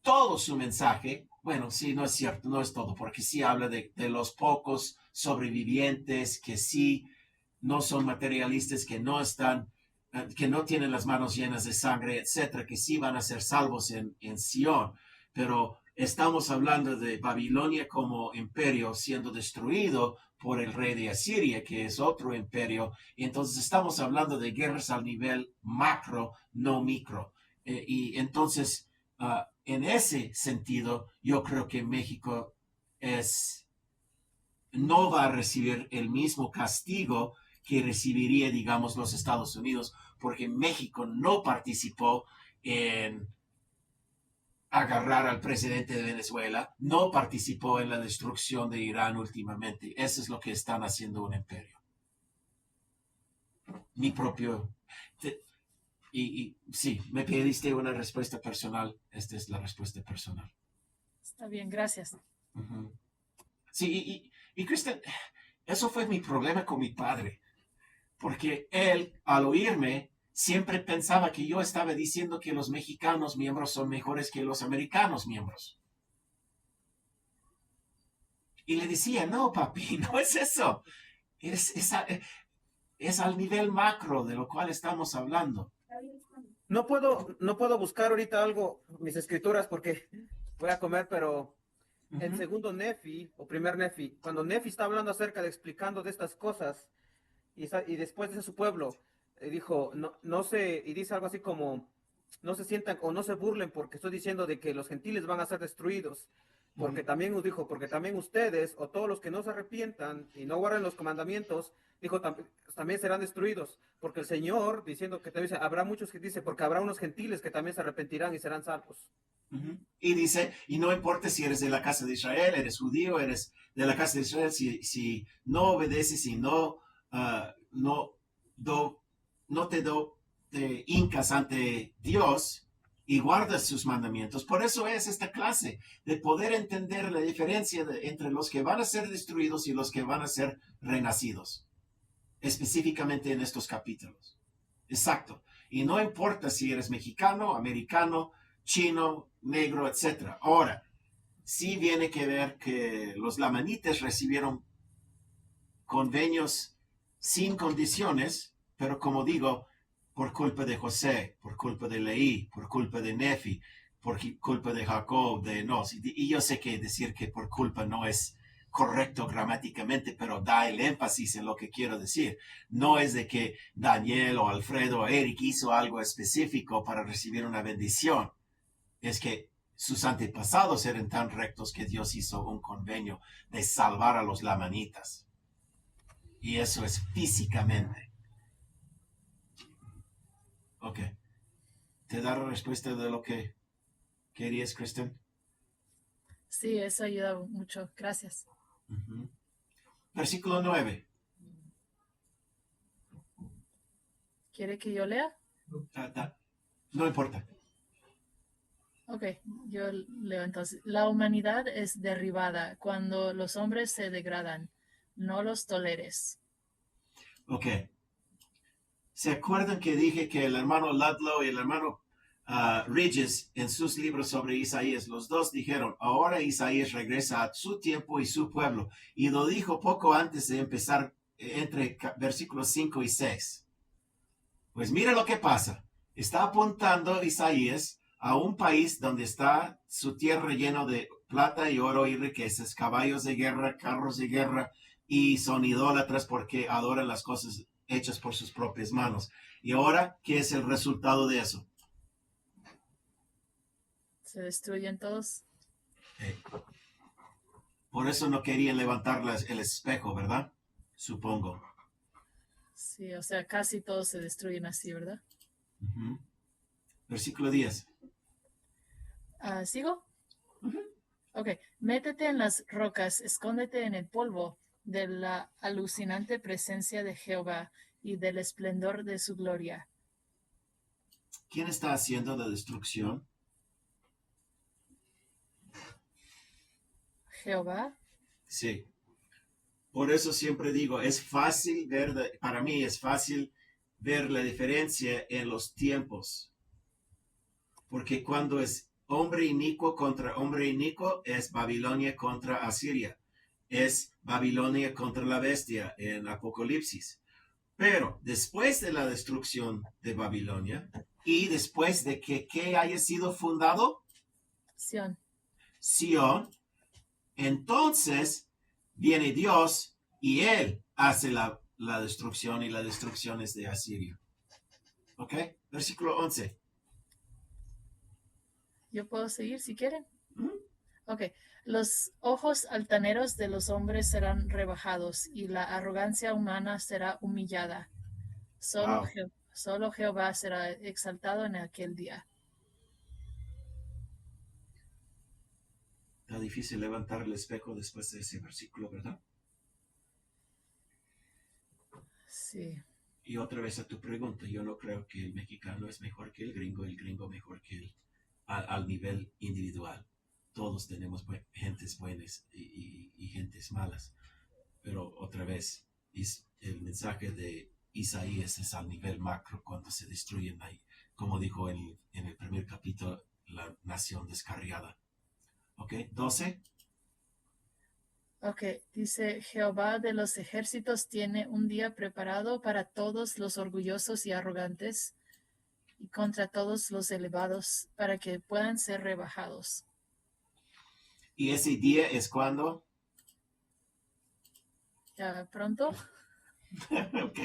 [SPEAKER 1] todo su mensaje, bueno, sí, no es cierto, no es todo, porque sí habla de los pocos sobrevivientes que sí no son materialistas, que no están, que no tienen las manos llenas de sangre, etcétera, que sí van a ser salvos en Sion. Pero estamos hablando de Babilonia como imperio siendo destruido por el rey de Asiria, que es otro imperio. Y entonces estamos hablando de guerras al nivel macro, no micro. Y entonces, en ese sentido, yo creo que México no va a recibir el mismo castigo que recibiría, digamos, los Estados Unidos, porque México no participó en agarrar al presidente de Venezuela, no participó en la destrucción de Irán últimamente. Eso es lo que están haciendo un imperio. Mi propio... Y sí, me pediste una respuesta personal. Esta es la respuesta personal.
[SPEAKER 4] Está bien, gracias.
[SPEAKER 1] Sí, y Kristen, eso fue mi problema con mi padre, porque él, al oírme, siempre pensaba que yo estaba diciendo que los mexicanos miembros son mejores que los americanos miembros. Y le decía, no, papi, no es eso. Es al nivel macro de lo cual estamos hablando.
[SPEAKER 2] No puedo buscar ahorita algo, mis escrituras, porque voy a comer, pero en segundo Nefi, o primer Nefi, cuando Nefi está hablando acerca de explicando de estas cosas, y después dice su pueblo, dijo, no se, y dice algo así como, no se sientan o no se burlen porque estoy diciendo de que los gentiles van a ser destruidos, porque también nos dijo, porque también ustedes o todos los que no se arrepientan y no guarden los mandamientos, dijo, también serán destruidos, porque el Señor, diciendo que también dice, habrá muchos que dice, porque habrá unos gentiles que también se arrepentirán y serán salvos.
[SPEAKER 1] Y dice, y no importa si eres de la casa de Israel, eres judío, eres de la casa de Israel, si no obedeces y no te hincas ante Dios y guardas sus mandamientos. Por eso es esta clase de poder entender la diferencia entre los que van a ser destruidos y los que van a ser renacidos, específicamente en estos capítulos. Exacto. Y no importa si eres mexicano, americano, chino, negro, etc. Ahora, sí viene que ver que los lamanitas recibieron convenios sin condiciones, pero como digo, por culpa de José, por culpa de Leí, por culpa de Nefi, por culpa de Jacob, de Nos. Y yo sé que decir que por culpa no es correcto gramáticamente, pero da el énfasis en lo que quiero decir. No es de que Daniel o Alfredo o Eric hizo algo específico para recibir una bendición. Es que sus antepasados eran tan rectos que Dios hizo un convenio de salvar a los lamanitas. Y eso es físicamente. Ok. ¿Te da la respuesta de lo que querías, Kristen?
[SPEAKER 4] Sí, eso ayuda mucho. Gracias.
[SPEAKER 1] Versículo 9.
[SPEAKER 4] ¿Quiere que yo lea?
[SPEAKER 1] No importa.
[SPEAKER 4] Ok, yo leo entonces. La humanidad es derribada cuando los hombres se degradan. No los toleres.
[SPEAKER 1] Ok. ¿Se acuerdan que dije que el hermano Ludlow y el hermano Ridges en sus libros sobre Isaías, los dos dijeron, ahora Isaías regresa a su tiempo y su pueblo? Y lo dijo poco antes de empezar entre versículos 5 y 6. Pues mira lo que pasa. Está apuntando Isaías a un país donde está su tierra lleno de plata y oro y riquezas, caballos de guerra, carros de guerra, y son idólatras porque adoran las cosas hechas por sus propias manos. Y ahora, ¿qué es el resultado de eso?
[SPEAKER 4] Se destruyen todos.
[SPEAKER 1] Por eso no querían levantar el espejo, ¿verdad? Supongo.
[SPEAKER 4] Sí, o sea, casi todos se destruyen así, ¿verdad?
[SPEAKER 1] Versículo 10.
[SPEAKER 4] ¿Sigo? Ok. Métete en las rocas, escóndete en el polvo de la alucinante presencia de Jehová y del esplendor de su gloria.
[SPEAKER 1] ¿Quién está haciendo la destrucción?
[SPEAKER 4] Jehová.
[SPEAKER 1] Sí. Por eso siempre digo, es fácil ver, para mí es fácil ver la diferencia en los tiempos. Porque cuando es hombre inicuo contra hombre inicuo, es Babilonia contra Asiria. Es Babilonia contra la bestia en Apocalipsis. Pero después de la destrucción de Babilonia y después de que haya sido fundado
[SPEAKER 4] Sión.
[SPEAKER 1] Sión, entonces viene Dios y Él hace la destrucción y la destrucción es de Asiria. ¿Ok? Versículo 11.
[SPEAKER 4] Yo puedo seguir si quieren.
[SPEAKER 1] ¿Mm?
[SPEAKER 4] Ok. Los ojos altaneros de los hombres serán rebajados y la arrogancia humana será humillada.
[SPEAKER 1] Wow.
[SPEAKER 4] Solo Jehová será exaltado en aquel día.
[SPEAKER 1] Está difícil levantar el espejo después de ese versículo, ¿verdad?
[SPEAKER 4] Sí.
[SPEAKER 1] Y otra vez a tu pregunta, yo no creo que el mexicano es mejor que el gringo mejor que el al nivel individual. Todos tenemos gentes buenas y gentes malas. Pero otra vez, el mensaje de Isaías es al nivel macro cuando se destruyen ahí. Como dijo en el primer capítulo, la nación descarriada. ¿Ok? 12.
[SPEAKER 4] Ok, dice, Jehová de los ejércitos tiene un día preparado para todos los orgullosos y arrogantes y contra todos los elevados para que puedan ser rebajados.
[SPEAKER 1] Y ese día es cuando.
[SPEAKER 4] Ya pronto,
[SPEAKER 1] ¿Ok?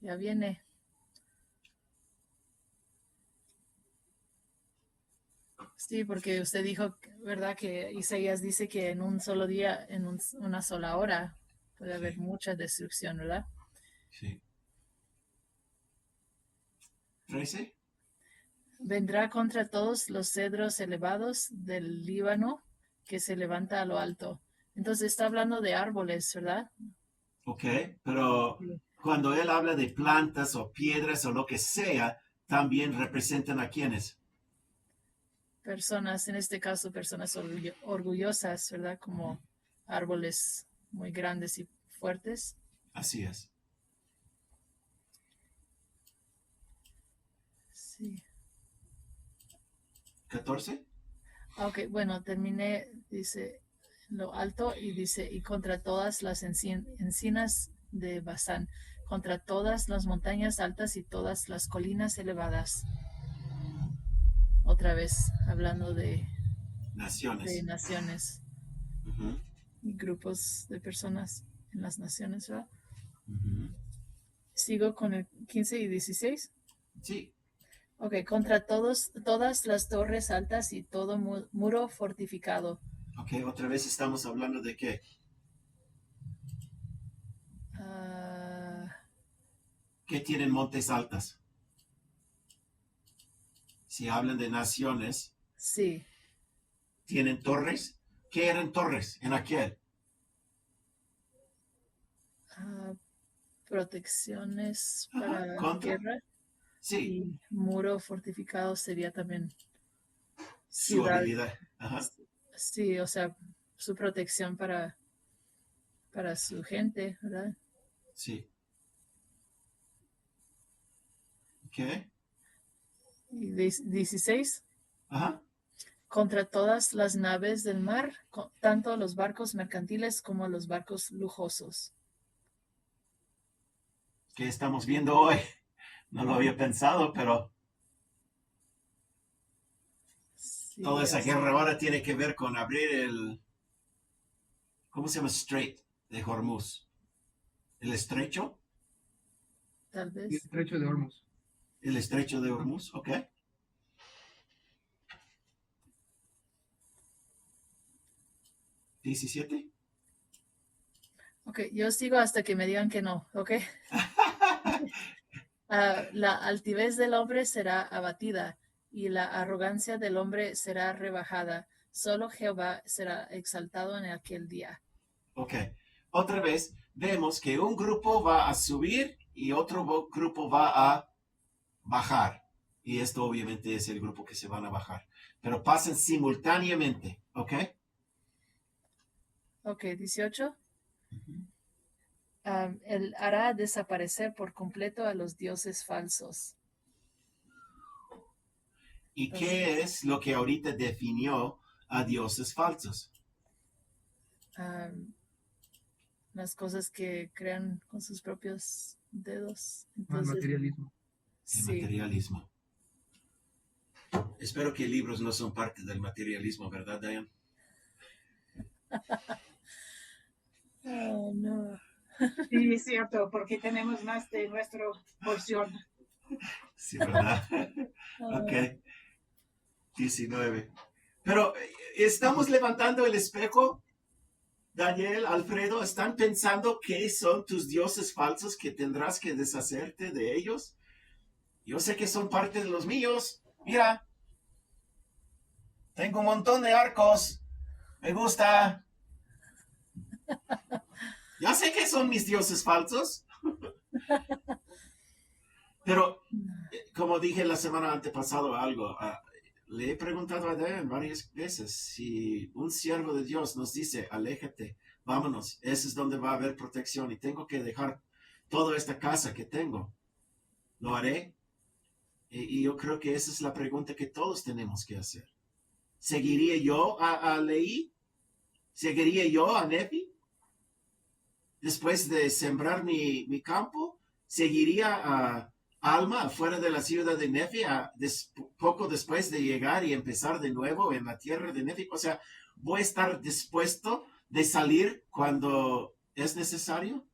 [SPEAKER 4] ya viene. Sí, porque usted dijo, ¿verdad? Que Isaías dice que en un solo día, en una sola hora, puede haber
[SPEAKER 1] Sí.
[SPEAKER 4] mucha destrucción, ¿verdad?
[SPEAKER 1] Sí. 13.
[SPEAKER 4] Vendrá contra todos los cedros elevados del Líbano que se levanta a lo alto. Entonces está hablando de árboles, ¿verdad?
[SPEAKER 1] Ok, pero cuando él habla de plantas o piedras o lo que sea, también representan a quienes.
[SPEAKER 4] Personas, en este caso, personas orgullosas, ¿verdad? Como árboles muy grandes y fuertes.
[SPEAKER 1] Así es.
[SPEAKER 4] Sí.
[SPEAKER 1] 14.
[SPEAKER 4] Ok, bueno, terminé, dice lo alto y dice, y contra todas las encinas de Basán, contra todas las montañas altas y todas las colinas elevadas. Otra vez hablando de
[SPEAKER 1] Naciones.
[SPEAKER 4] naciones
[SPEAKER 1] Ujú,
[SPEAKER 4] y grupos de personas en las naciones, ¿verdad?
[SPEAKER 1] ujú.
[SPEAKER 4] Sigo con el 15 y 16.
[SPEAKER 1] Sí.
[SPEAKER 4] Ok, contra todas las torres altas y todo muro fortificado.
[SPEAKER 1] Ok, otra vez estamos hablando de qué.
[SPEAKER 4] Ah,
[SPEAKER 1] ¿Qué tienen montes altas? Si hablan de naciones,
[SPEAKER 4] sí,
[SPEAKER 1] ¿tienen torres? ¿Qué eran torres en aquel?
[SPEAKER 4] ah, protecciones
[SPEAKER 1] Ajá,
[SPEAKER 4] para
[SPEAKER 1] ¿contra?
[SPEAKER 4] guerra
[SPEAKER 1] Sí,
[SPEAKER 4] y muro fortificado sería también
[SPEAKER 1] su
[SPEAKER 4] ciudad.
[SPEAKER 1] habilidad. Ajá,
[SPEAKER 4] Sí, o sea, su protección para su gente, ¿verdad?
[SPEAKER 1] sí. ¿Qué?
[SPEAKER 4] Y 16,
[SPEAKER 1] Ajá.
[SPEAKER 4] contra todas las naves del mar, tanto los barcos mercantiles como los barcos lujosos.
[SPEAKER 1] ¿Qué estamos viendo hoy? No lo había pensado, pero
[SPEAKER 4] Sí,
[SPEAKER 1] toda esa
[SPEAKER 4] así,
[SPEAKER 1] guerra ahora tiene que ver con abrir ¿cómo se llama? Strait de Hormuz. ¿El estrecho?
[SPEAKER 4] tal
[SPEAKER 3] Y el
[SPEAKER 4] vez.
[SPEAKER 3] estrecho de Hormuz.
[SPEAKER 1] El estrecho de Hormuz, ok. 17.
[SPEAKER 4] Ok, yo sigo hasta que me digan que no, ¿ok? La altivez del hombre será abatida y la arrogancia del hombre será rebajada. Solo Jehová será exaltado en aquel día.
[SPEAKER 1] Ok. Otra vez vemos que un grupo va a subir y otro grupo va a bajar. Y esto obviamente es el grupo que se van a bajar. pero pasan simultáneamente, ¿ok?
[SPEAKER 4] Ok, 18. Él hará desaparecer por completo a los dioses falsos.
[SPEAKER 1] ¿Y qué es lo que ahorita definió a dioses falsos?
[SPEAKER 4] Las cosas que crean con sus propios dedos.
[SPEAKER 3] El
[SPEAKER 4] Entonces,
[SPEAKER 3] materialismo.
[SPEAKER 1] El
[SPEAKER 4] sí.
[SPEAKER 1] materialismo. Espero que libros no son parte del materialismo, ¿verdad, Diane?
[SPEAKER 4] Oh, no.
[SPEAKER 5] Sí, es cierto, porque tenemos más de nuestra porción.
[SPEAKER 1] Sí, ¿verdad? Ok. 19. Pero estamos levantando el espejo, Daniel, Alfredo, ¿están pensando qué son tus dioses falsos que tendrás que deshacerte de ellos? Yo sé que son parte de los míos. Mira, tengo un montón de arcos. Me gusta. Ya sé que son mis dioses falsos. Pero, como dije la semana antepasada algo, le he preguntado a Dan varias veces si un siervo de Dios nos dice, aléjate, vámonos, ese es donde va a haber protección y tengo que dejar toda esta casa que tengo. ¿Lo haré? Y yo creo que esa es la pregunta que todos tenemos que hacer. ¿Seguiría yo a Leí? ¿Seguiría yo a Nefi? Después de sembrar mi campo, ¿seguiría a Alma afuera de la ciudad de Nefi poco después de llegar y empezar de nuevo en la tierra de Nefi? O sea, ¿voy a estar dispuesto de salir cuando es necesario?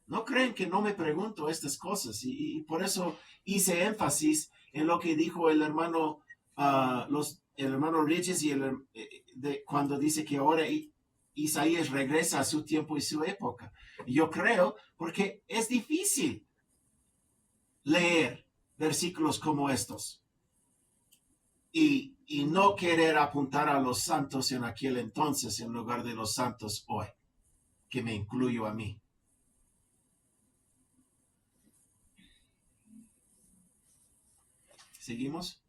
[SPEAKER 1] ¿No creen que no me pregunto estas cosas? Y por eso hice énfasis en lo que dijo el hermano, el hermano Reyes cuando dice que ahora Isaías regresa a su tiempo y su época. Yo creo porque es difícil leer versículos como estos y no querer apuntar a los santos en aquel entonces en lugar de los santos hoy, que me incluyo a mí. ¿Seguimos?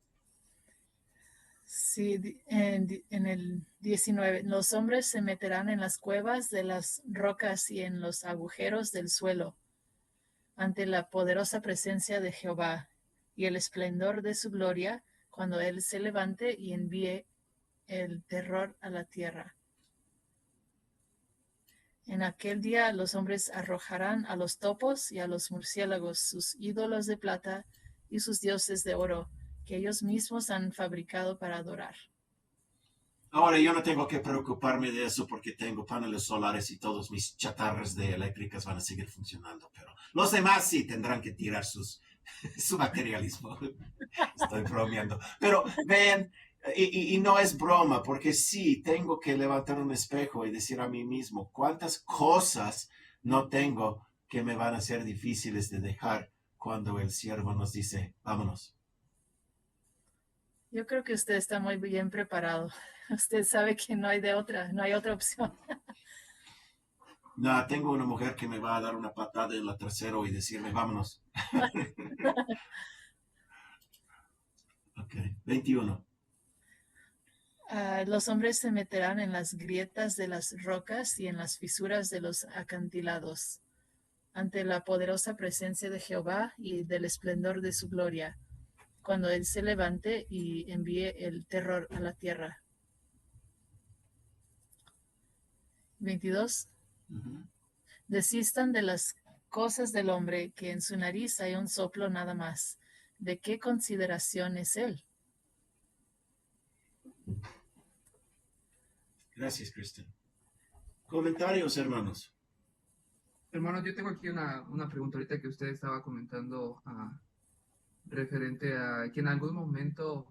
[SPEAKER 4] Sí, en el 19, los hombres se meterán en las cuevas de las rocas y en los agujeros del suelo, ante la poderosa presencia de Jehová y el esplendor de su gloria, cuando Él se levante y envíe el terror a la tierra. En aquel día los hombres arrojarán a los topos y a los murciélagos sus ídolos de plata y sus dioses de oro, que ellos mismos han fabricado para adorar.
[SPEAKER 1] Ahora yo no tengo que preocuparme de eso porque tengo paneles solares y todos mis chatarras de eléctricas van a seguir funcionando, pero los demás sí tendrán que tirar su materialismo. Estoy bromeando. Pero ven, y no es broma, porque sí, tengo que levantar un espejo y decir a mí mismo cuántas cosas no tengo que me van a ser difíciles de dejar cuando el siervo nos dice, vámonos.
[SPEAKER 4] Yo creo que usted está muy bien preparado. Usted sabe que no hay otra opción.
[SPEAKER 1] No, tengo una mujer que me va a dar una patada en la trasera y decirme, vámonos. Ok, 21.
[SPEAKER 4] Los hombres se meterán en las grietas de las rocas y en las fisuras de los acantilados, ante la poderosa presencia de Jehová y del esplendor de su gloria, cuando Él se levante y envíe el terror a la tierra. 22.
[SPEAKER 1] Uh-huh.
[SPEAKER 4] Desistan de las cosas del hombre, que en su nariz hay un soplo nada más. ¿De qué consideración es él?
[SPEAKER 1] Gracias, Kristen. Comentarios, hermanos.
[SPEAKER 3] Hermano, yo tengo aquí una pregunta ahorita que usted estaba comentando referente a que en algún momento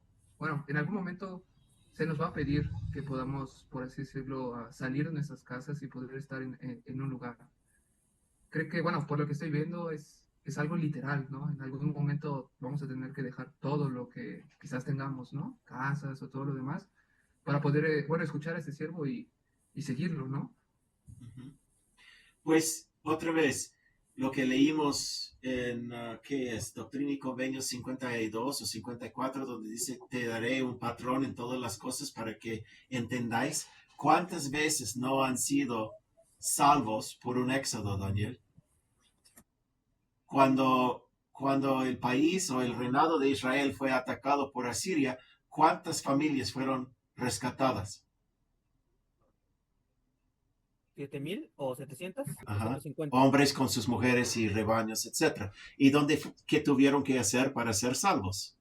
[SPEAKER 3] se nos va a pedir que podamos, por así decirlo, salir de nuestras casas y poder estar en un lugar. Creo que, bueno, por lo que estoy viendo es algo literal, ¿no? En algún momento vamos a tener que dejar todo lo que quizás tengamos, ¿no? Casas o todo lo demás, para poder, escuchar a este siervo y seguirlo, ¿no?
[SPEAKER 1] Uh-huh. Pues, otra vez, lo que leímos en, ¿qué es? Doctrina y Convenios 52 o 54, donde dice, te daré un patrón en todas las cosas para que entendáis cuántas veces no han sido salvos por un éxodo, Daniel. Cuando el país o el reinado de Israel fue atacado por Asiria, ¿cuántas familias fueron rescatadas?
[SPEAKER 2] 7,000 o 700 o
[SPEAKER 1] Ajá.
[SPEAKER 2] 150.
[SPEAKER 1] Hombres con sus mujeres y rebaños, etc. ¿Y qué tuvieron que hacer para ser salvos?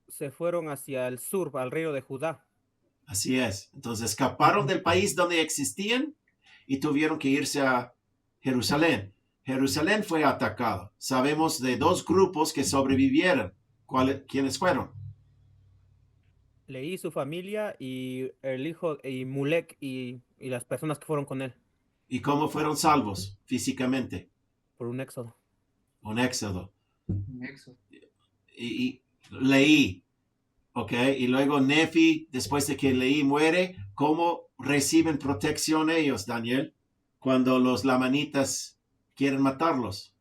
[SPEAKER 2] Se fueron hacia el sur, al reino de Judá.
[SPEAKER 1] Así es. Entonces escaparon del país donde existían y tuvieron que irse a Jerusalén. Jerusalén fue atacado. Sabemos de 2 grupos que sobrevivieron. ¿Quiénes fueron?
[SPEAKER 2] Leí su familia y el hijo y Mulek y las personas que fueron con él
[SPEAKER 1] ¿Y cómo fueron salvos físicamente?
[SPEAKER 2] por un éxodo.
[SPEAKER 1] Un éxodo.
[SPEAKER 3] En Éxodo.
[SPEAKER 1] Y Leí, ¿ok? Y luego Nefi, después de que Leí muere, ¿cómo reciben protección ellos, Daniel? Cuando los lamanitas quieren matarlos.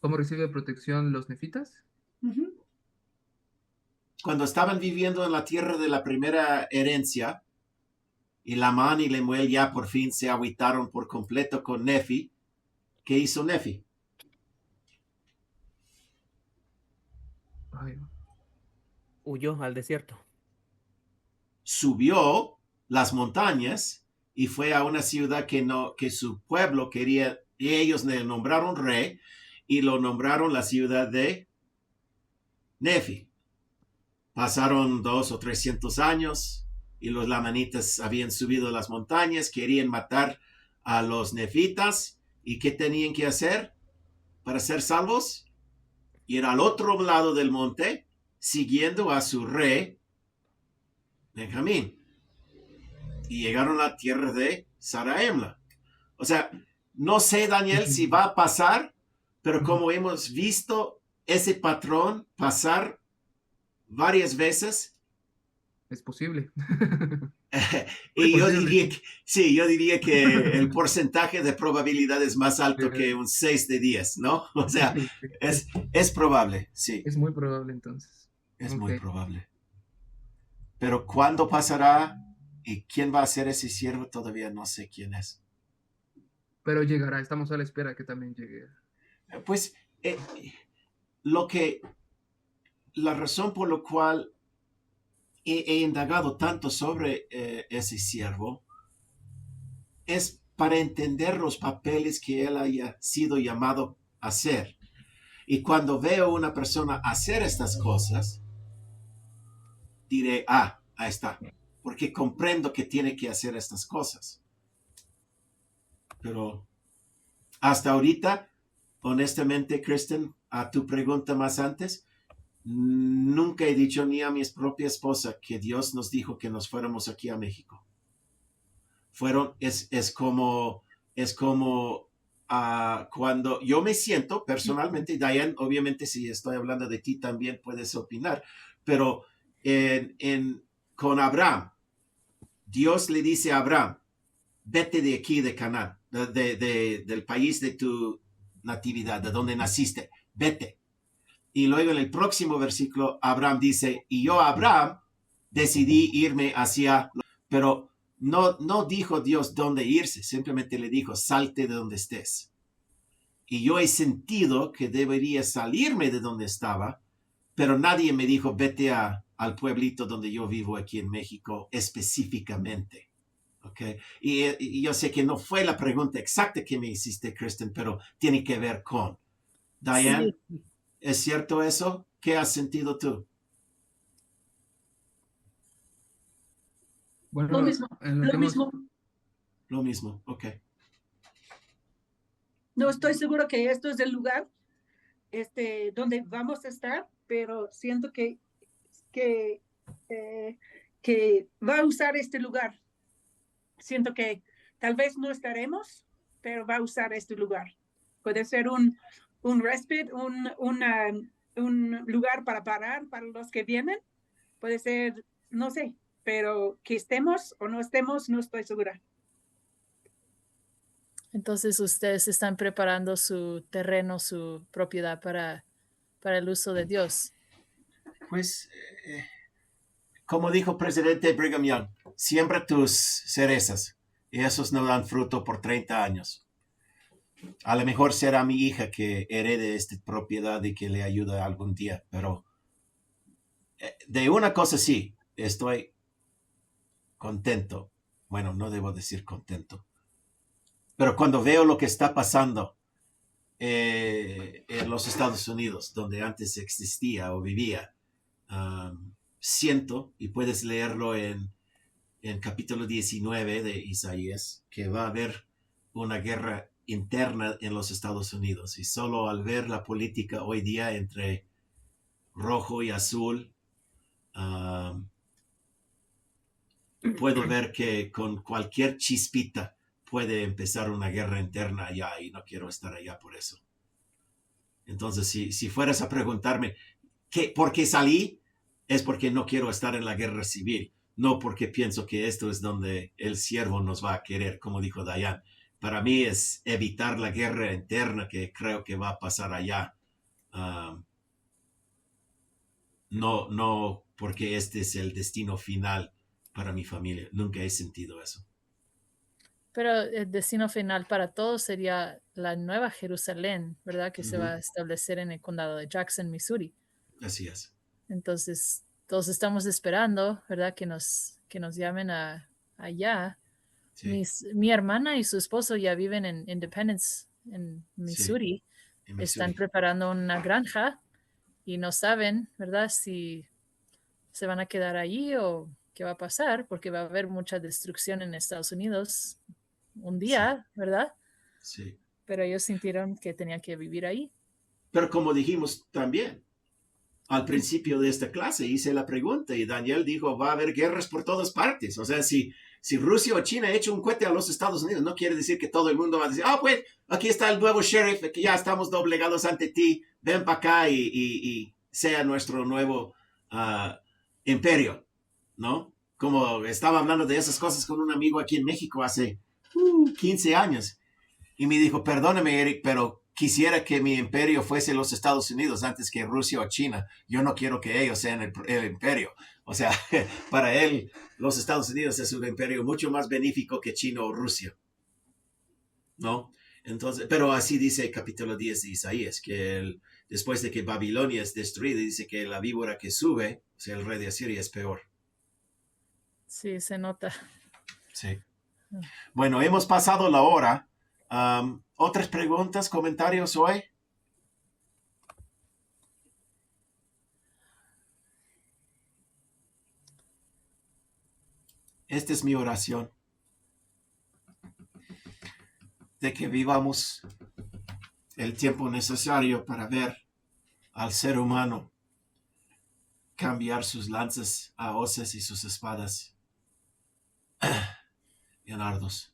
[SPEAKER 3] ¿Cómo recibe protección los nefitas?
[SPEAKER 5] Ujú.
[SPEAKER 1] Cuando estaban viviendo en la tierra de la primera herencia, y Lamán y Lemuel ya por fin se agüitaron por completo con Nefi, ¿qué hizo Nefi?
[SPEAKER 3] Ay,
[SPEAKER 2] Huyó al desierto.
[SPEAKER 1] Subió las montañas y fue a una ciudad que su pueblo quería, y ellos le nombraron rey y lo nombraron la ciudad de Nefi. Pasaron 200 o 300 años y los lamanitas habían subido las montañas, querían matar a los nefitas. ¿Y qué tenían que hacer para ser salvos? Ir al otro lado del monte, siguiendo a su rey, Benjamín. Y llegaron a la tierra de Saraemla. O sea, no sé, Daniel, si va a pasar, pero como hemos visto ese patrón pasar varias veces,
[SPEAKER 3] es posible.
[SPEAKER 1] y yo
[SPEAKER 3] posible.
[SPEAKER 1] diría que, sí, yo diría que el porcentaje de probabilidad es más alto que un 6 de 10, ¿no? O sea, es probable, sí,
[SPEAKER 3] Es muy probable entonces.
[SPEAKER 1] es
[SPEAKER 3] Ok.
[SPEAKER 1] muy probable. Pero ¿cuándo pasará y quién va a ser ese siervo? Todavía no sé quién es.
[SPEAKER 3] Pero llegará, estamos a la espera que también llegue.
[SPEAKER 1] Pues la razón por la cual he indagado tanto sobre ese siervo es para entender los papeles que él haya sido llamado a hacer. Y cuando veo a una persona hacer estas cosas, diré, ahí está, porque comprendo que tiene que hacer estas cosas. Pero hasta ahorita, honestamente, Kristen, a tu pregunta más antes, nunca he dicho ni a mi propia esposa que Dios nos dijo que nos fuéramos aquí a México. Es como cuando yo me siento personalmente, Diane, obviamente si estoy hablando de ti también puedes opinar, pero con Abraham, Dios le dice a Abraham, vete de aquí de Canaán, del país de tu natividad, de donde naciste, vete. Y luego en el próximo versículo, Abraham dice, y yo, Abraham, decidí irme pero no dijo Dios dónde irse, simplemente le dijo, salte de donde estés. Y yo he sentido que debería salirme de donde estaba, pero nadie me dijo, vete al pueblito donde yo vivo aquí en México específicamente. Okay. Y yo sé que no fue la pregunta exacta que me hiciste, Kristen, pero tiene que ver con. Diane,
[SPEAKER 2] Sí.
[SPEAKER 1] ¿es cierto eso? ¿Qué has sentido tú?
[SPEAKER 3] Bueno,
[SPEAKER 5] Lo mismo,
[SPEAKER 3] en lo
[SPEAKER 5] lo
[SPEAKER 3] que hemos,
[SPEAKER 5] mismo.
[SPEAKER 1] Lo mismo, ok.
[SPEAKER 5] No estoy seguro que esto es el lugar donde vamos a estar, pero siento que, que va a usar este lugar. Siento que tal vez no estaremos, pero va a usar este lugar. Puede ser un respite, un lugar para parar para los que vienen. Puede ser, no sé, pero que estemos o no estemos, no estoy segura.
[SPEAKER 4] Entonces ustedes están preparando su terreno, su propiedad para el uso de Dios.
[SPEAKER 1] Pues, como dijo presidente Brigham Young, siembra tus cerezas y esos no dan fruto por 30 años. A lo mejor será mi hija que herede esta propiedad y que le ayude algún día, pero de una cosa sí, estoy contento. Bueno, no debo decir contento, pero cuando veo lo que está pasando en los Estados Unidos, donde antes existía o vivía, siento, y puedes leerlo en capítulo 19 de Isaías, que va a haber una guerra interna en los Estados Unidos. Y solo al ver la política hoy día entre rojo y azul, puedo ver que con cualquier chispita puede empezar una guerra interna allá y no quiero estar allá por eso. Entonces, si fueras a preguntarme por qué salí, es porque no quiero estar en la guerra civil, no porque pienso que esto es donde el siervo nos va a querer, como dijo Dayan. Para mí es evitar la guerra interna que creo que va a pasar allá. No porque este es el destino final para mi familia. Nunca he sentido eso.
[SPEAKER 4] Pero el destino final para todos sería la nueva Jerusalén, ¿verdad? Que se va a establecer en el condado de Jackson, Missouri.
[SPEAKER 1] Así es.
[SPEAKER 4] Entonces, todos estamos esperando, ¿verdad? Que nos llamen allá.
[SPEAKER 1] Sí,
[SPEAKER 4] Mi hermana y su esposo ya viven en Independence, en Missouri.
[SPEAKER 1] en
[SPEAKER 4] Están
[SPEAKER 1] Missouri.
[SPEAKER 4] preparando una granja y no saben, ¿verdad? Si se van a quedar allí o qué va a pasar, porque va a haber mucha destrucción en Estados Unidos un día, ¿verdad?
[SPEAKER 1] Sí.
[SPEAKER 4] Pero ellos sintieron que tenían que vivir ahí.
[SPEAKER 1] Pero como dijimos también, al principio de esta clase hice la pregunta y Daniel dijo, va a haber guerras por todas partes. O sea, si Rusia o China ha hecho un cohete a los Estados Unidos, no quiere decir que todo el mundo va a decir, pues aquí está el nuevo sheriff, que ya estamos doblegados ante ti, ven para acá y sea nuestro nuevo imperio, ¿no? Como estaba hablando de esas cosas con un amigo aquí en México hace 15 años y me dijo, perdóname Eric, pero quisiera que mi imperio fuese los Estados Unidos antes que Rusia o China. Yo no quiero que ellos sean el imperio. O sea, para él, los Estados Unidos es un imperio mucho más benéfico que China o Rusia. ¿No? Entonces, pero así dice el capítulo 10 de Isaías, que después de que Babilonia es destruida, dice que la víbora que sube, o sea, el rey de Asiria, es peor.
[SPEAKER 4] Sí, se nota.
[SPEAKER 1] Sí. Bueno, hemos pasado la hora. ¿Otras preguntas, comentarios hoy? Esta es mi oración. De que vivamos el tiempo necesario para ver al ser humano cambiar sus lanzas a hoces y sus espadas en arados.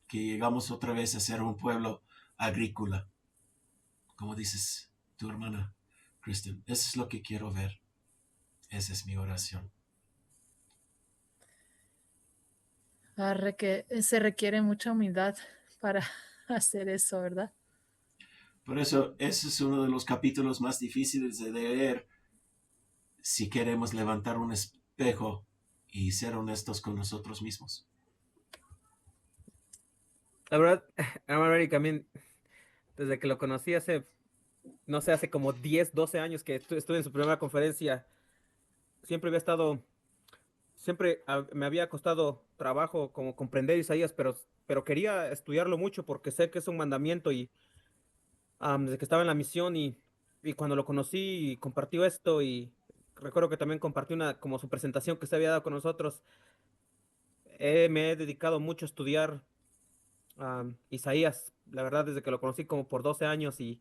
[SPEAKER 1] Que llegamos otra vez a ser un pueblo agrícola. Como dices tu hermana, Kristen, eso es lo que quiero ver. Esa es mi oración.
[SPEAKER 4] Se requiere mucha humildad para hacer eso, ¿verdad?
[SPEAKER 1] Por eso, ese es uno de los capítulos más difíciles de leer si queremos levantar un espejo y ser honestos con nosotros mismos.
[SPEAKER 2] La verdad, hermano Eric, también, desde que lo conocí no sé, hace como 10, 12 años que estuve en su primera conferencia, siempre me había costado trabajo como comprender Isaías, pero quería estudiarlo mucho porque sé que es un mandamiento y desde que estaba en la misión y cuando lo conocí y compartió esto y recuerdo que también compartió como su presentación que se había dado con nosotros, me he dedicado mucho a estudiar Isaías, la verdad, desde que lo conocí como por 12 años y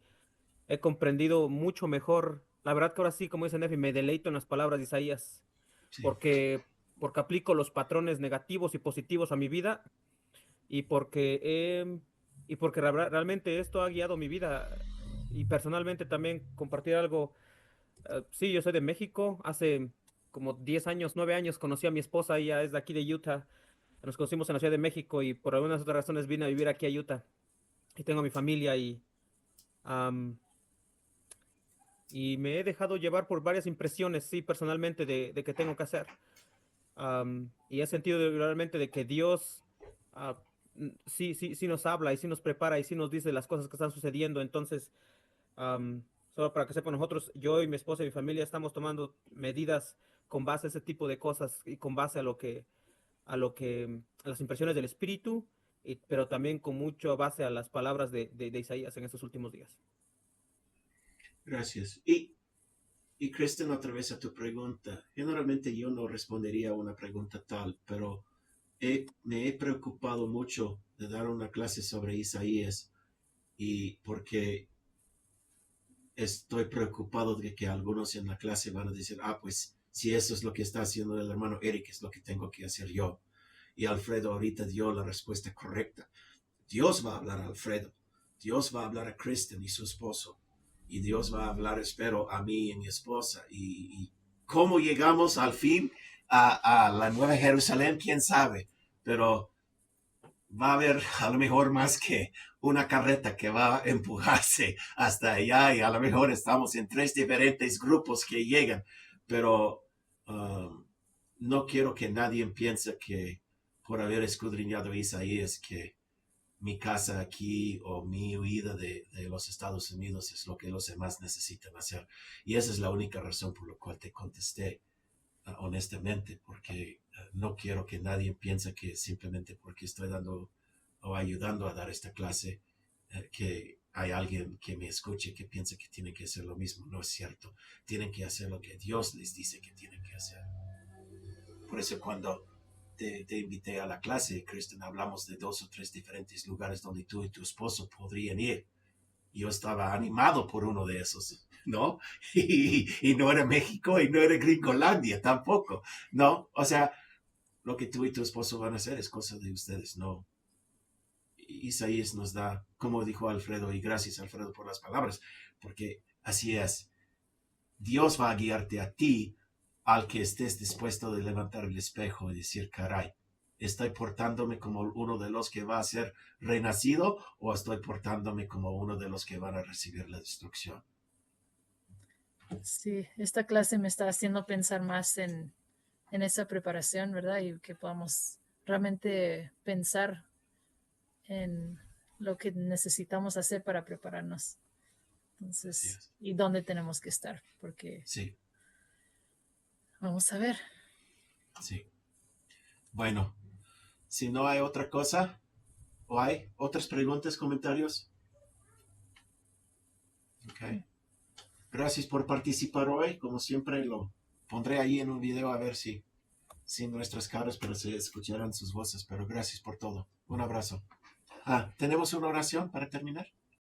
[SPEAKER 2] he comprendido mucho mejor. La verdad que ahora sí, como dice Nefi, me deleito en las palabras de Isaías,
[SPEAKER 1] Sí.
[SPEAKER 2] porque aplico los patrones negativos y positivos a mi vida y porque realmente esto ha guiado mi vida y personalmente también compartir algo. Sí, yo soy de México, hace como 10 años, 9 años conocí a mi esposa, ella es de aquí de Utah Nos conocimos en la Ciudad de México y por algunas otras razones vine a vivir aquí a Utah. Y tengo mi familia am, y me he dejado llevar por varias impresiones, sí, personalmente, de qué tengo que hacer. Y he sentido realmente de que Dios sí, sí, sí nos habla y sí nos prepara y sí nos dice las cosas que están sucediendo. Entonces, solo para que sepan, nosotros, yo y mi esposa y mi familia estamos tomando medidas con base a ese tipo de cosas y con base a las impresiones del Espíritu, pero también con mucho base a las palabras de Isaías en estos últimos días.
[SPEAKER 1] Gracias. Y Kristen, otra vez a tu pregunta. Generalmente yo no respondería a una pregunta tal, pero me he preocupado mucho de dar una clase sobre Isaías y porque estoy preocupado de que algunos en la clase van a decir, pues si eso es lo que está haciendo el hermano Eric, es lo que tengo que hacer yo. Y Alfredo ahorita dio la respuesta correcta. Dios va a hablar a Alfredo. Dios va a hablar a Kristen y su esposo. Y Dios va a hablar, espero, a mí y a mi esposa. Y cómo llegamos al fin a la Nueva Jerusalén, quién sabe. Pero va a haber a lo mejor más que una carreta que va a empujarse hasta allá y a lo mejor estamos en 3 diferentes grupos que llegan. Pero no quiero que nadie piense que por haber escudriñado Isaías que mi casa aquí o mi huida de los Estados Unidos es lo que los demás necesitan hacer. Y esa es la única razón por la cual te contesté honestamente, porque no quiero que nadie piense que simplemente porque estoy dando o ayudando a dar esta clase, que hay alguien que me escuche que piense que tienen que hacer lo mismo. No es cierto. Tienen que hacer lo que Dios les dice que tienen que hacer. Por eso cuando te invité a la clase, Kristen, hablamos de 2 o 3 diferentes lugares donde tú y tu esposo podrían ir. Yo estaba animado por uno de esos, ¿no? Y no era México y no era Gringolandia tampoco, ¿no? O sea, lo que tú y tu esposo van a hacer es cosa de ustedes, ¿no? Isaías nos da, como dijo Alfredo, y gracias Alfredo por las palabras, porque así es. Dios va a guiarte a ti al que estés dispuesto de levantar el espejo y decir, caray, ¿estoy portándome como uno de los que va a ser renacido o estoy portándome como uno de los que van a recibir la destrucción?
[SPEAKER 4] Sí, esta clase me está haciendo pensar más en esa preparación, ¿verdad? Y que podamos realmente pensar en lo que necesitamos hacer para prepararnos. Entonces, y dónde tenemos que estar, porque
[SPEAKER 1] sí,
[SPEAKER 4] vamos a ver.
[SPEAKER 1] Sí. Bueno, si no hay otra cosa, ¿o hay otras preguntas, comentarios? Ok. Gracias por participar hoy. Como siempre, lo pondré ahí en un video a ver si sin nuestras caras, pero se escucharán sus voces. Pero gracias por todo. Un abrazo. ¿Tenemos una oración para terminar?